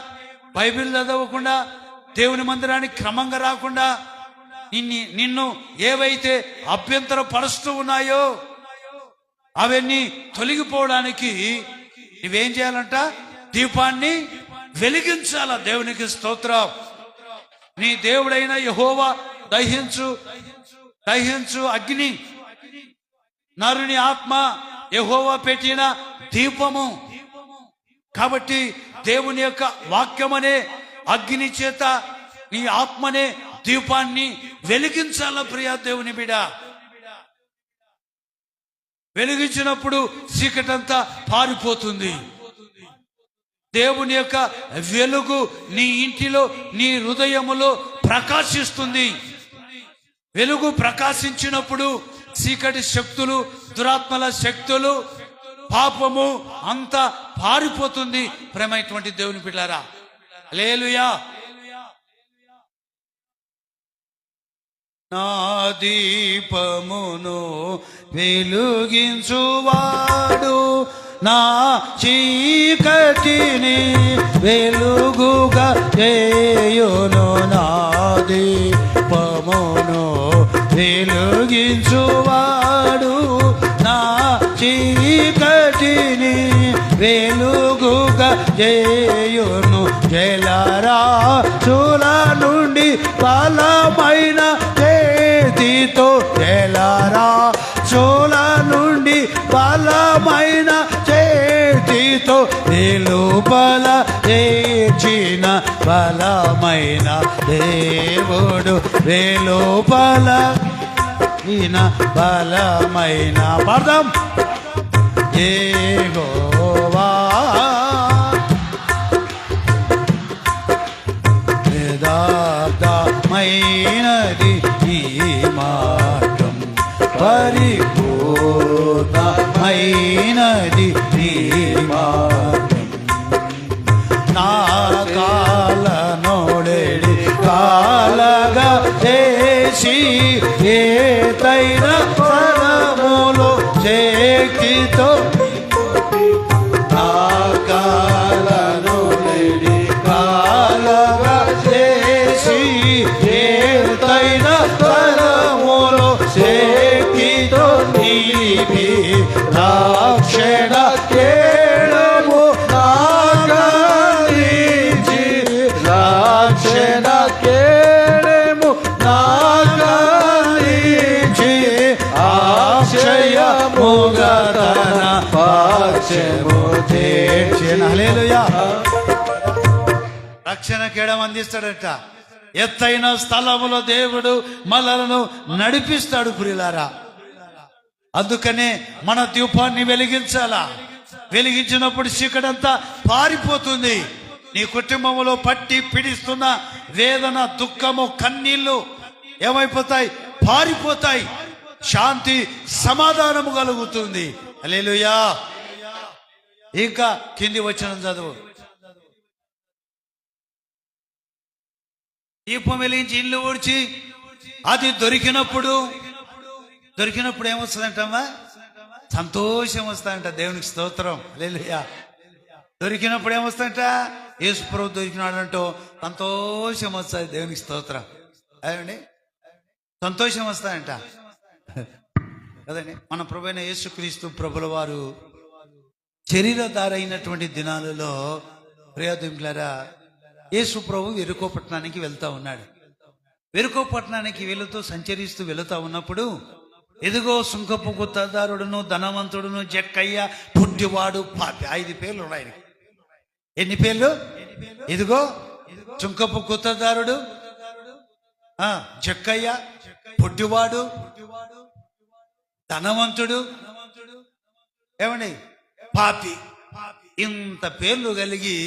బైబిల్ చదవకుండా, దేవుని మందిరానికి క్రమంగా రాకుండా నిన్ను ఏవైతే అభ్యంతర పరుస్తూ ఉన్నాయో అవన్నీ తొలగిపోవడానికి నువ్వేం చేయాలంట? దీపాన్ని వెలిగించాల. దేవునికి స్తోత్రం. నీ దేవుడైన యెహోవా దహించు అగ్ని, నరుని ఆత్మ యెహోవా పెట్టిన దీపము. కాబట్టి దేవుని యొక్క వాక్యమనే అగ్ని చేత నీ ఆత్మనే దీపాన్ని వెలిగించాల. ప్రియా దేవుని బిడ్డ, వెలిగించినప్పుడు చీకటంతా పారిపోతుంది. దేవుని యొక్క వెలుగు నీ ఇంటిలో, నీ హృదయములో ప్రకాశిస్తుంది. వెలుగు ప్రకాశించినప్పుడు చీకటి శక్తులు, దురాత్మల శక్తులు, పాపము అంతా పారిపోతుంది. ప్రేమైనటువంటి దేవుని బిడ్డలారా, హల్లెలూయా. నా దీపమును వెలుగించువాడు నా చీకటిని వెలుగుగా చేయును. నా దీపమును వెలుగించువాడు నా చీకటిని వెలుగుగా చేయును. జలరాశుల నుండి బలమైన చేతితో, జలరాశుల నుండి బలమైన వెలుపల చేర్చిన బలమైన దేవుడు, వెలుపల ఈయన బలమైన పాడదాం. యెహోవా యథార్థమైనది ఈ మార్గం, పరిపూర్ణమైనది ఈ మార్గం. నా కాలనోడేడి కాలగా చేసి ఏతైన ఫలములు శక్తితో, నా కాలనోడేడి కాలగా చేసి ఏతైన ఫలములు శక్తితో నీపి రక్షణ కేళము నాగరించి, రక్షణ కేళము నాగరించి, అక్షయముగా తన పక్షము తీర్చిన. హల్లెలూయా. రక్షణ కేడం అందిస్తాడట. ఎత్తైన స్థలములో దేవుడు మనలను నడిపిస్తాడు ప్రియులారా. అందుకనే మన దీపాన్ని వెలిగించాలా. వెలిగించినప్పుడు చీకటంతా పారిపోతుంది. నీ కుటుంబంలో పట్టి పిడిస్తున్న వేదన, దుఃఖము, కన్నీళ్లు ఏమైపోతాయి? పారిపోతాయి. శాంతి, సమాధానము కలుగుతుంది. హల్లెలూయా. ఇంకా కింది వచనం చదువు. దీపం వెలిగించి ఇల్లు ఊడ్చి అది దొరికినప్పుడు ఏమొస్తుందంటమ్మా? సంతోషం వస్తాయంట. దేవునికి స్తోత్రం. హల్లెలూయా. దొరికినప్పుడు ఏమొస్తాయంట? యేసు ప్రభువు దొరికినాడంటూ సంతోషం వస్తుంది. దేవునికి స్తోత్రం. అదండి, సంతోషం వస్తాయంట కదండి. మన ప్రభువైన యేసుక్రీస్తు ప్రభుల వారు శరీరధారైనటువంటి దినాలలో ప్రియదేవులారా, యేసు ప్రభు వెరుకో పట్టణానికి వెళ్తా ఉన్నాడు. వెరుకో పట్టణానికి సంచరిస్తూ వెళుతూ ఉన్నప్పుడు, ఎదుగో సుంకపు గుత్తదారుడును, ధనవంతుడును, జక్కయ్య, పుట్టివాడు, పాపి, 5 పేర్లు ఉన్నాయి. ఎన్ని పేర్లు? ఇదిగో సుంకపు గుత్తదారుడు, జక్కయ్య, పుట్టివాడు, ధనవంతుడు, ఏమండి, పాపి. ఇంత పేర్లు కలిగి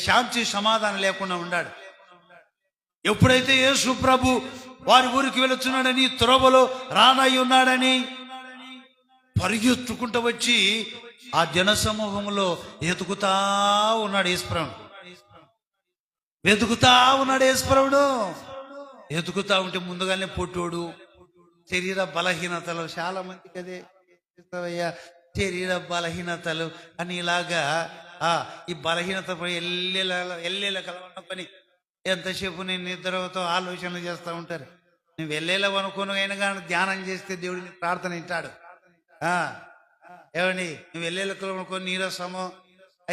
శాంతి సమాధానం లేకుండా ఉన్నాడు. ఎప్పుడైతే యేసు ప్రభు వారి ఊరికి వెళుతున్నాడని, త్రోవలో రానయ్య ఉన్నాడని పరిగెత్తుకుంటూ వచ్చి ఆ జనసమూహంలో ఎతుకుతా ఉన్నాడు యేసుప్రభుడు. వెతుకుతా ఉన్నాడు యేసుప్రభుడు. ఎతుకుతా ఉంటే ముందుగానే పొట్టోడు, శరీర బలహీనతలు, చాలా మందికి అదే శరీర బలహీనతలు అని ఇలాగా ఈ బలహీనత ఎల్లేలా కలవన్న పని. ఎంతసేపు నేను నిద్రతో ఆలోచనలు చేస్తూ ఉంటారు. నువ్వు వెళ్ళేలా అనుకోను అయినా కానీ ధ్యానం చేస్తే దేవుడిని ప్రార్థన వింటాడు. ఏమండి, నువ్వు వెళ్ళేలా కలవనుకో, నీరసమో,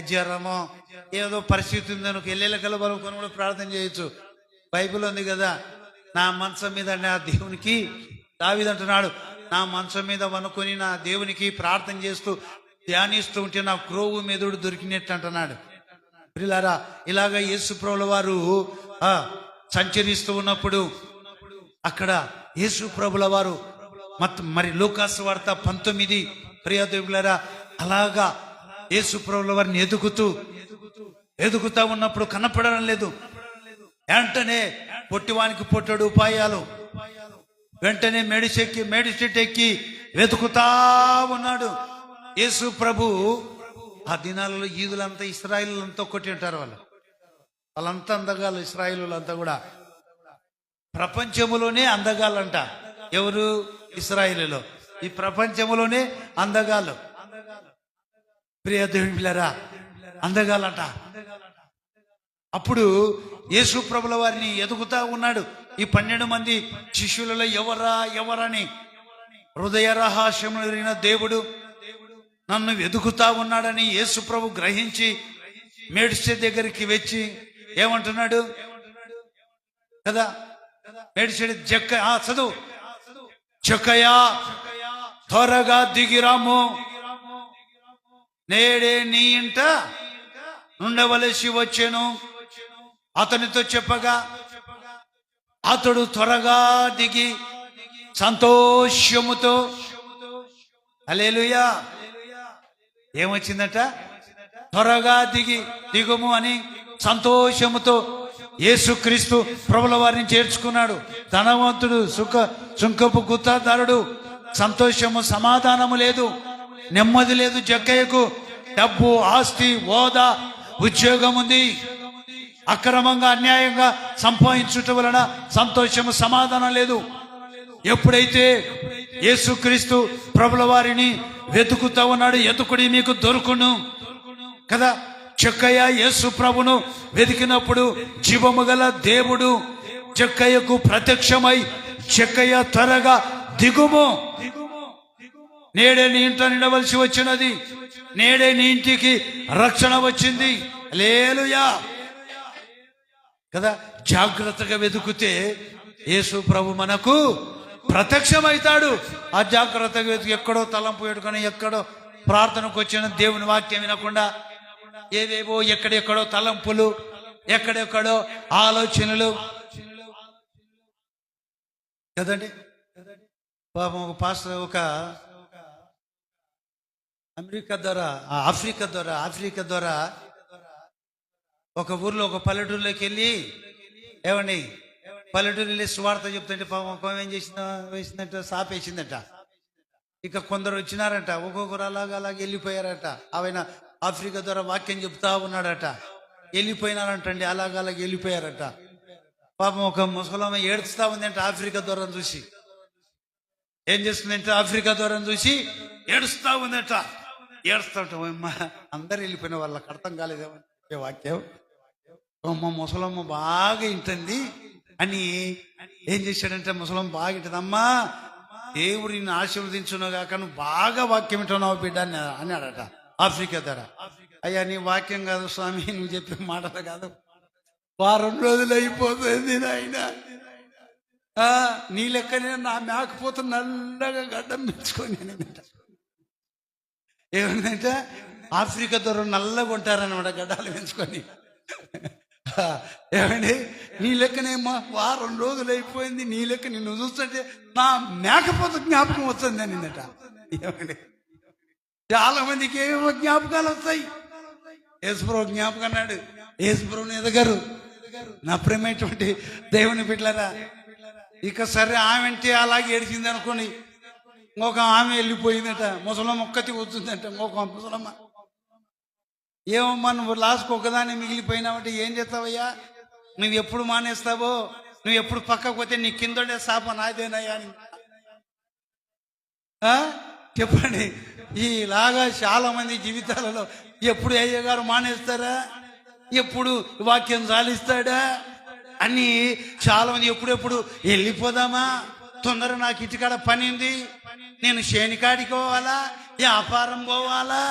జ్వరమో, ఏదో పరిస్థితి ఉందో నువ్వు వెళ్ళేలా కలవనుకొని కూడా ప్రార్థన చేయొచ్చు. బైబిల్ ఉంది కదా, నా మంచం మీద నా దేవునికి, దావీదు అంటున్నాడు, నా మంచం మీద వనుకొని నా దేవునికి ప్రార్థన చేస్తూ ధ్యానిస్తూ ఉంటే నా క్రోవు మెదుడు దొరికినట్టు అంటున్నాడు. ప్రియులారా, ఇలాగ యేసు ప్రభుల వారు సంచరిస్తూ ఉన్నప్పుడు అక్కడ యేసు ప్రభుల వారు మరి లూకాసు వార్త 19 ప్రియదేవులారా, అలాగా యేసు ప్రభుల వారిని ఎదుగుతా ఉన్నప్పుడు కనపడడం లేదు. వెంటనే పొట్టివానికి పొట్టడు ఉపాయాలు, వెంటనే మేడిచెట్టు ఎక్కి వెతుకుతా ఉన్నాడు యేసు ప్రభు. ఆ దినాలలో ఈదులంతా ఇశ్రాయేలులంతా కొట్టి ఉంటారు. వాళ్ళంతా అందగాళ్ళు. ఇశ్రాయేలులంతా కూడా ప్రపంచములోనే అందగాళ్ళంట. ఎవరు? ఇశ్రాయేలులో. ఈ ప్రపంచములోనే అందగాళ్ళు. ప్రియ దేవుని పిల్లరా, అందగాళ్ళంట. అప్పుడు యేసు ప్రభుల వారిని ఎదుగుతా ఉన్నాడు. ఈ 12 మంది శిష్యులలో ఎవరని హృదయ రహస్యములు ఎరిగిన దేవుడు నన్ను వెతుకుతా ఉన్నాడని యేసు ప్రభు గ్రహించి మేడిసే దగ్గరికి వచ్చి ఏమంటున్నాడు కదా, మేడిసే చదువు, జక్కయ్య త్వరగా దిగిరాము, నేడే నీ ఇంట ఉండవలసి వచ్చెను. అతనితో చెప్పగా అతడు త్వరగా దిగి సంతోషముతో, హల్లెలూయా, ఏమొచ్చిందట? త్వరగా దిగుము అని సంతోషముతో యేసుక్రీస్తు ప్రభుల వారిని చేర్చుకున్నాడు. ధనవంతుడు, సుంకపు గుత్తాదారుడు, సంతోషము సమాధానము లేదు, నెమ్మది లేదు. జక్కయ్యకు డబ్బు, ఆస్తి, హోదా, ఉద్యోగం ఉంది. అక్రమంగా అన్యాయంగా సంపాదించుట వలన సంతోషము సమాధానం లేదు. ఎప్పుడైతే యేసుక్రీస్తు ప్రభుల వారిని వెతుకుతా ఉన్నాడు, ఎతుకుడి మీకు దొరుకును కదా. జక్కయ్య యేసు ప్రభును వెతికినప్పుడు జీవము గల దేవుడు జక్కయ్యకు ప్రత్యక్షమై, జక్కయ్య త్వరగా దిగుము, నేడే నీ ఇంట నిండవలసి వచ్చినది, నేడే నీ ఇంటికి రక్షణ వచ్చింది. హల్లెలూయా కదా. జాగ్రత్తగా వెతుకుతే యేసు ప్రభు మనకు ప్రత్యక్షమవుతాడు. ఆ జాగ్రత్తగా వెతుకు ఎక్కడో తలంపు పెట్టుకొని, ఎక్కడో ప్రార్థనకు వచ్చిన దేవుని వాక్యం వినకుండా ఏవేవో ఎక్కడెక్కడో తలంపులు, ఎక్కడెక్కడో ఆలోచనలు కదండి. పాపం ఒక పాస్టర్ ఒక ఆఫ్రికా ద్వారా ఒక ఊర్లో, ఒక పల్లెటూరులోకి వెళ్ళి, ఏమండి పల్లెటూరు వెళ్ళి స్వార్థ చెప్తుంటే పాపం ఏం వేసిందంట, సాపేసిందట. ఇక కొందరు వచ్చినారంట, ఒక్కొక్కరు అలాగే వెళ్ళిపోయారట. ఆయన ఆఫ్రికా ద్వారా వాక్యం చెప్తా ఉన్నాడట, వెళ్ళిపోయినారంటండి, అలాగే వెళ్ళిపోయారట. పాపం ఒక ముసలమ్మ ఏడుస్తా ఉందంట ఆఫ్రికా దూరం చూసి. ఏం చేస్తుందంటే ఆఫ్రికా దూరం చూసి ఏడుస్తా ఉందట. ఏడుస్తా ఉంటాం, అందరు వెళ్ళిపోయిన వాళ్ళకి అర్థం కాలేదేమో వాక్యం. అమ్మ ముసలమ్మ బాగా వింటుంది అని ఏం చేశాడంటే, ముసలమ్మ బాగా వింటుంది, అమ్మా దేవుడు నిన్ను ఆశీర్వదించును కాక, నువ్వు బాగా వాక్యం వింటున్నావు బిడ్డ అని అన్నాడట ఆఫ్రికా ధర. అయ్యా నీ వాక్యం కాదు స్వామి, నువ్వు చెప్పే మాటలు కాదు, వారం రోజులు అయిపోతుంది నాయన, నీ లెక్కనే నా మేకపోతే నల్లగా గడ్డం పెంచుకొని. ఏమంటే ఆఫ్రికా దూరం నల్లగా ఉంటారనమాట గడ్డాలు పెంచుకొని. ఏమండి నీ లెక్కనేమో వారం రోజులు అయిపోయింది, నీ లెక్క నిన్ను చూస్తుంటే నా మేకపోతే జ్ఞాపకం వస్తుంది అనిందట. ఏమండి చాలా మందికి ఏమేమో జ్ఞాపకాలు వస్తాయి. యేసుప్రభు జ్ఞాపకం అన్నాడు, యేసుప్రభుని ఎదగరు నా ప్రేమైనటువంటి దేవుని బిడ్డలారా. ఇక సరే ఆమె అంటే అలాగే ఏడిచింది అనుకోని, ఇంకొక ఆమె వెళ్ళిపోయిందట, ముసలమ్మ ఒక్కతి వస్తుందంట. ఇంకొక ముసలమ్మ, ఏమమ్మా నువ్వు లాస్ట్కి ఒకదాన్ని మిగిలిపోయినావంటే ఏం చేస్తావయ్యా, నువ్వు ఎప్పుడు మానేస్తావో, నువ్వు ఎప్పుడు పక్కకు పోతే నీ కిందనే శాప నాదేనయ్యా అని. చెప్పండి, ఈలాగా చాలా మంది జీవితాలలో ఎప్పుడు అయ్యగారు మానేస్తారా, ఎప్పుడు వాక్యం చాలిస్తాడా అని చాలా మంది ఎప్పుడెప్పుడు వెళ్ళిపోదామా, తొందర నాకు ఇటుకాడ పని ఉంది, నేను శేనికాడికి పోవాలా, వ్యాపారం పోవాలా,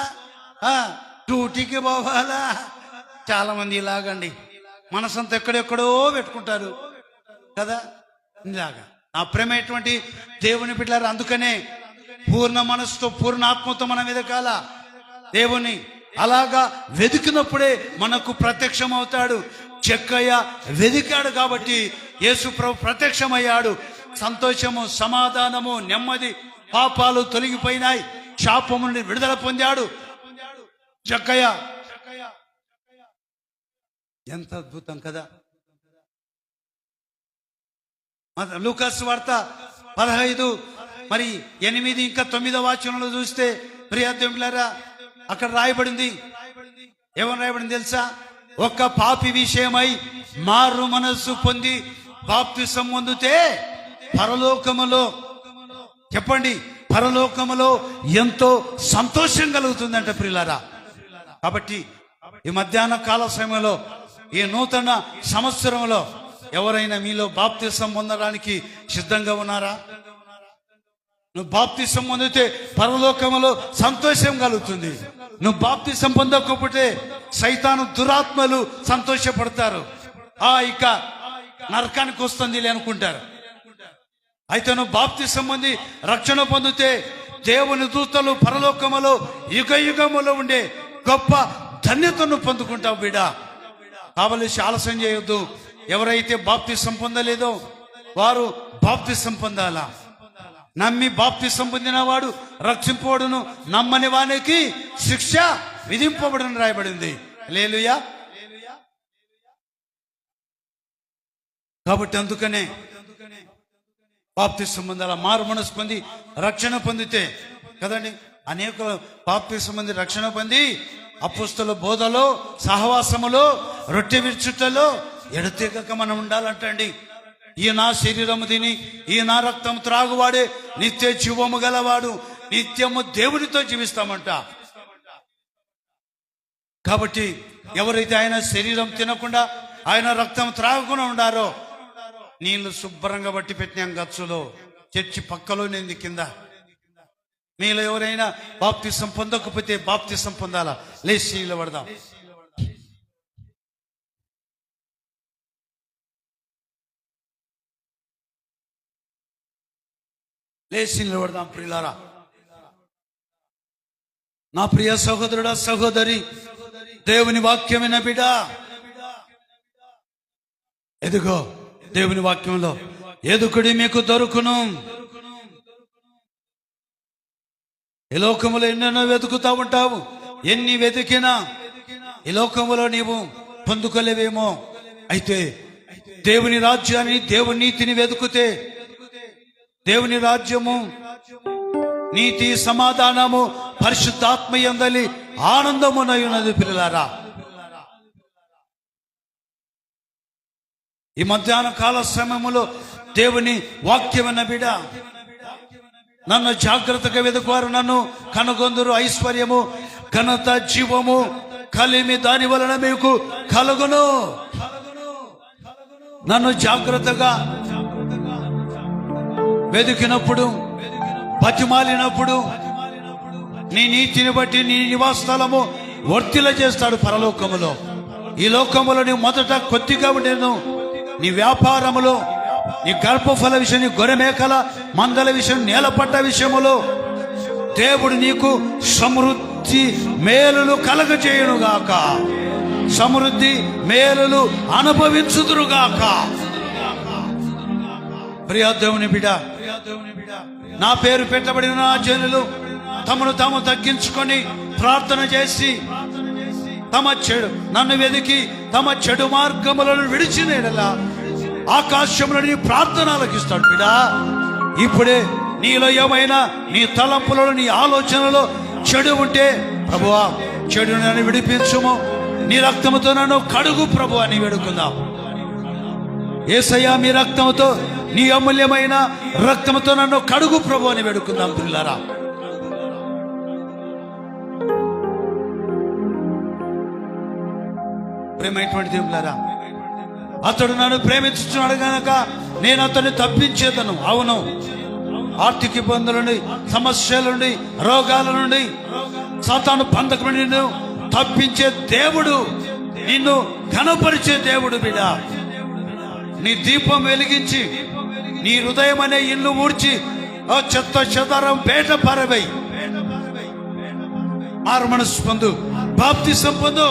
డ్యూటీకి పోవాలా. చాలా మంది ఇలాగండి మనసంతా ఎక్కడెక్కడో పెట్టుకుంటారు కదా. ఇలాగా నా ప్రేమైనటువంటి దేవుని బిడ్డలారా, అందుకనే పూర్ణ మనసుతో పూర్ణ ఆత్మతో మనం వెదకాల దేవుని. అలాగా వెతికినప్పుడే మనకు ప్రత్యక్షం అవుతాడు. జక్కయ్య వెదికాడు కాబట్టి యేసు ప్రభు ప్రత్యక్షమయ్యాడు. సంతోషము, సమాధానము, నెమ్మది, పాపాలు తొలగిపోయినాయి, శాపము నుండి విడుదల పొందాడు జక్కయ్య. ఎంత అద్భుతం కదా. లూకాసు వార్త 15:8 ఇంకా 9వ వచనంలో చూస్తే ప్రియ దేవులారా, అక్కడ రాయబడింది. ఏమని రాయబడింది తెలుసా? ఒక్క పాపి విషయమై మారు మనస్సు పొంది బాప్తిసం పొందితే పరలోకములో, చెప్పండి, పరలోకములో ఎంతో సంతోషం కలుగుతుందంట ప్రియులారా. కాబట్టి ఈ మధ్యాహ్న కాల సమయంలో, ఈ నూతన సంవత్సరంలో ఎవరైనా మీలో బాప్తిసం పొందడానికి సిద్ధంగా ఉన్నారా? నువ్వు బాప్తిసం పొందితే పరలోకములో సంతోషం కలుగుతుంది. నువ్వు బాప్తిసం పొందకపోతే సైతాను, దురాత్మలు సంతోషపడతారు, ఇక నరకానికి వస్తుంది అనుకుంటారు. అయితే నువ్వు బాప్తిసం పొంది రక్షణ పొందితే దేవుని దూతలు పరలోకములో యుగ యుగములో ఉండే గొప్ప ధన్యతను పొందుకుంటావు బిడ్డ. కావలసి ఆలస్యం చేయొద్దు. ఎవరైతే బాప్తిసం పొందలేదో వారు బాప్తిసం పొందాలా. నమ్మి బాప్తిసం పొందిన వాడు రక్షింపబడును, నమ్మని వానికి శిక్ష విధింపబడును రాయబడింది. హల్లెలూయా. కాబట్టి అందుకనే బాప్తిసం పొందాల. మారు మనసు పొంది రక్షణ పొందితే కదండి. అనేక బాప్తిసం పొంది రక్షణ పొంది అపొస్తలుల బోధలో, సహవాసములో, రొట్టె విరుచుటలో ఎడతెగక మనం ఉండాలంటండి. ఈ నా శరీరము తిని ఈ నా రక్తం త్రాగువాడే నిత్య జీవము గలవాడు, నిత్యము దేవునితో జీవిస్తామంట. కాబట్టి ఎవరైతే ఆయన శరీరం తినకుండా ఆయన రక్తం త్రాగకుండా ఉండారో, నీళ్లు శుభ్రంగా బట్టి పెట్టినాం గచ్చులో, చర్చి పక్కలో నింది కింద. మీలో ఎవరైనా బాప్తిసం పొందకపోతే బాప్తిసం పొందాలా. లేచి నిలబడదాం. లేచి నిలబడదాం ప్రియులారా. నా ప్రియ సహోదరుడా, సహోదరి, దేవుని వాక్యమైన బిడ్డ, ఎదుగో దేవుని వాక్యంలో ఎదుకుడి మీకు దొరుకును. ఈ లోకములో ఎన్నెన్నో వెతుకుతా ఉంటావు. ఎన్ని వెతికినా ఈ లోకములో నీవు పొందుకోలేవేమో. అయితే దేవుని రాజ్యాన్ని, దేవుని నీతిని వెతుకుతే దేవుని రాజ్యము, నీతి, సమాధానము, పరిశుద్ధాత్మ యందలి ఆనందమునై ఉన్నది పిల్లలారా. ఈ మధ్యాహ్న కాల సమయములో దేవుని వాక్యమైన బిడ్డ, నన్ను జాగ్రత్తగా వెతుకువారు నన్ను కనుగొందురు. ఐశ్వర్యము, ఘనత, జీవము, కలిమి దాని వలన మీకు కలుగును. నన్ను జాగ్రత్తగా వెతికినప్పుడు, బతిమాలినప్పుడు నీ నీతిని బట్టి నీ నివాస స్థలము వర్తిల చేస్తాడు పరలోకములో. ఈ లోకములో నీ మొదట కొద్దిగా ఉండేను. నీ వ్యాపారములో, నీ గర్భఫల విషయం, నీ గొర్రె మేకల మందల విషయం, నేలపట్ట విషయములో దేవుడు నీకు సమృద్ధి మేలులు కలగజేయునుగాక. సమృద్ధి మేలులు అనుభవించుదురుగాక. ప్రియ దేవుని బిడ్డ, నా పేరు పెట్టబడిన నా జనులు తమను తాము తగ్గించుకొని ప్రార్థన చేసి నన్ను వెతికి తమ చెడు మార్గములను విడిచిన యెడల ఆకాశంలో నీ ప్రార్థన ఆలకిస్తాడు బిడ్డ. ఇప్పుడే నీలో ఏమైనా నీ తలంపులలో, నీ ఆలోచనలో చెడు ఉంటే, ప్రభువా చెడు నన్ను విడిపించుము, నీ రక్తముతో నన్ను కడుగు ప్రభు అని వేడుకుందాం. యేసయ్యా మీ రక్తముతో, నీ అమూల్యమైన రక్తముతో నన్ను కడుగు ప్రభు అని వేడుకుందాం పిల్లారా. ప్రేమైనటువంటి దేవులారా, అతడు నన్ను ప్రేమించున్నాడు గనక నేను అతన్ని తప్పించేదను. అవును, ఆర్థిక ఇబ్బందుల నుండి, సమస్యల నుండి, రోగాల నుండి, సాతాను బంధకం నుండి నిన్ను తప్పించే దేవుడు, నిన్ను ఘనపరిచే దేవుడు బిడ్డ. నీ దీపం వెలిగించి నీ హృదయం అనే ఇల్లు ఊడ్చి ఆ చెత్త చెదారం బయట పారవేయి. మారు మనసు పొందు, బాప్తిసం పొందు.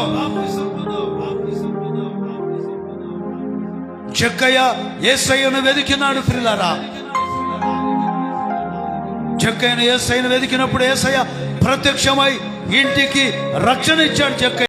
జక్కయ్య యేసయ్యను వెతికినాడు ప్రియులారా. జక్కయ్యను యేసయ్యను వెతికినప్పుడు యేసయ్య ప్రత్యక్షమై ఇంటికి రక్షణ ఇచ్చాడు. జక్కయ్య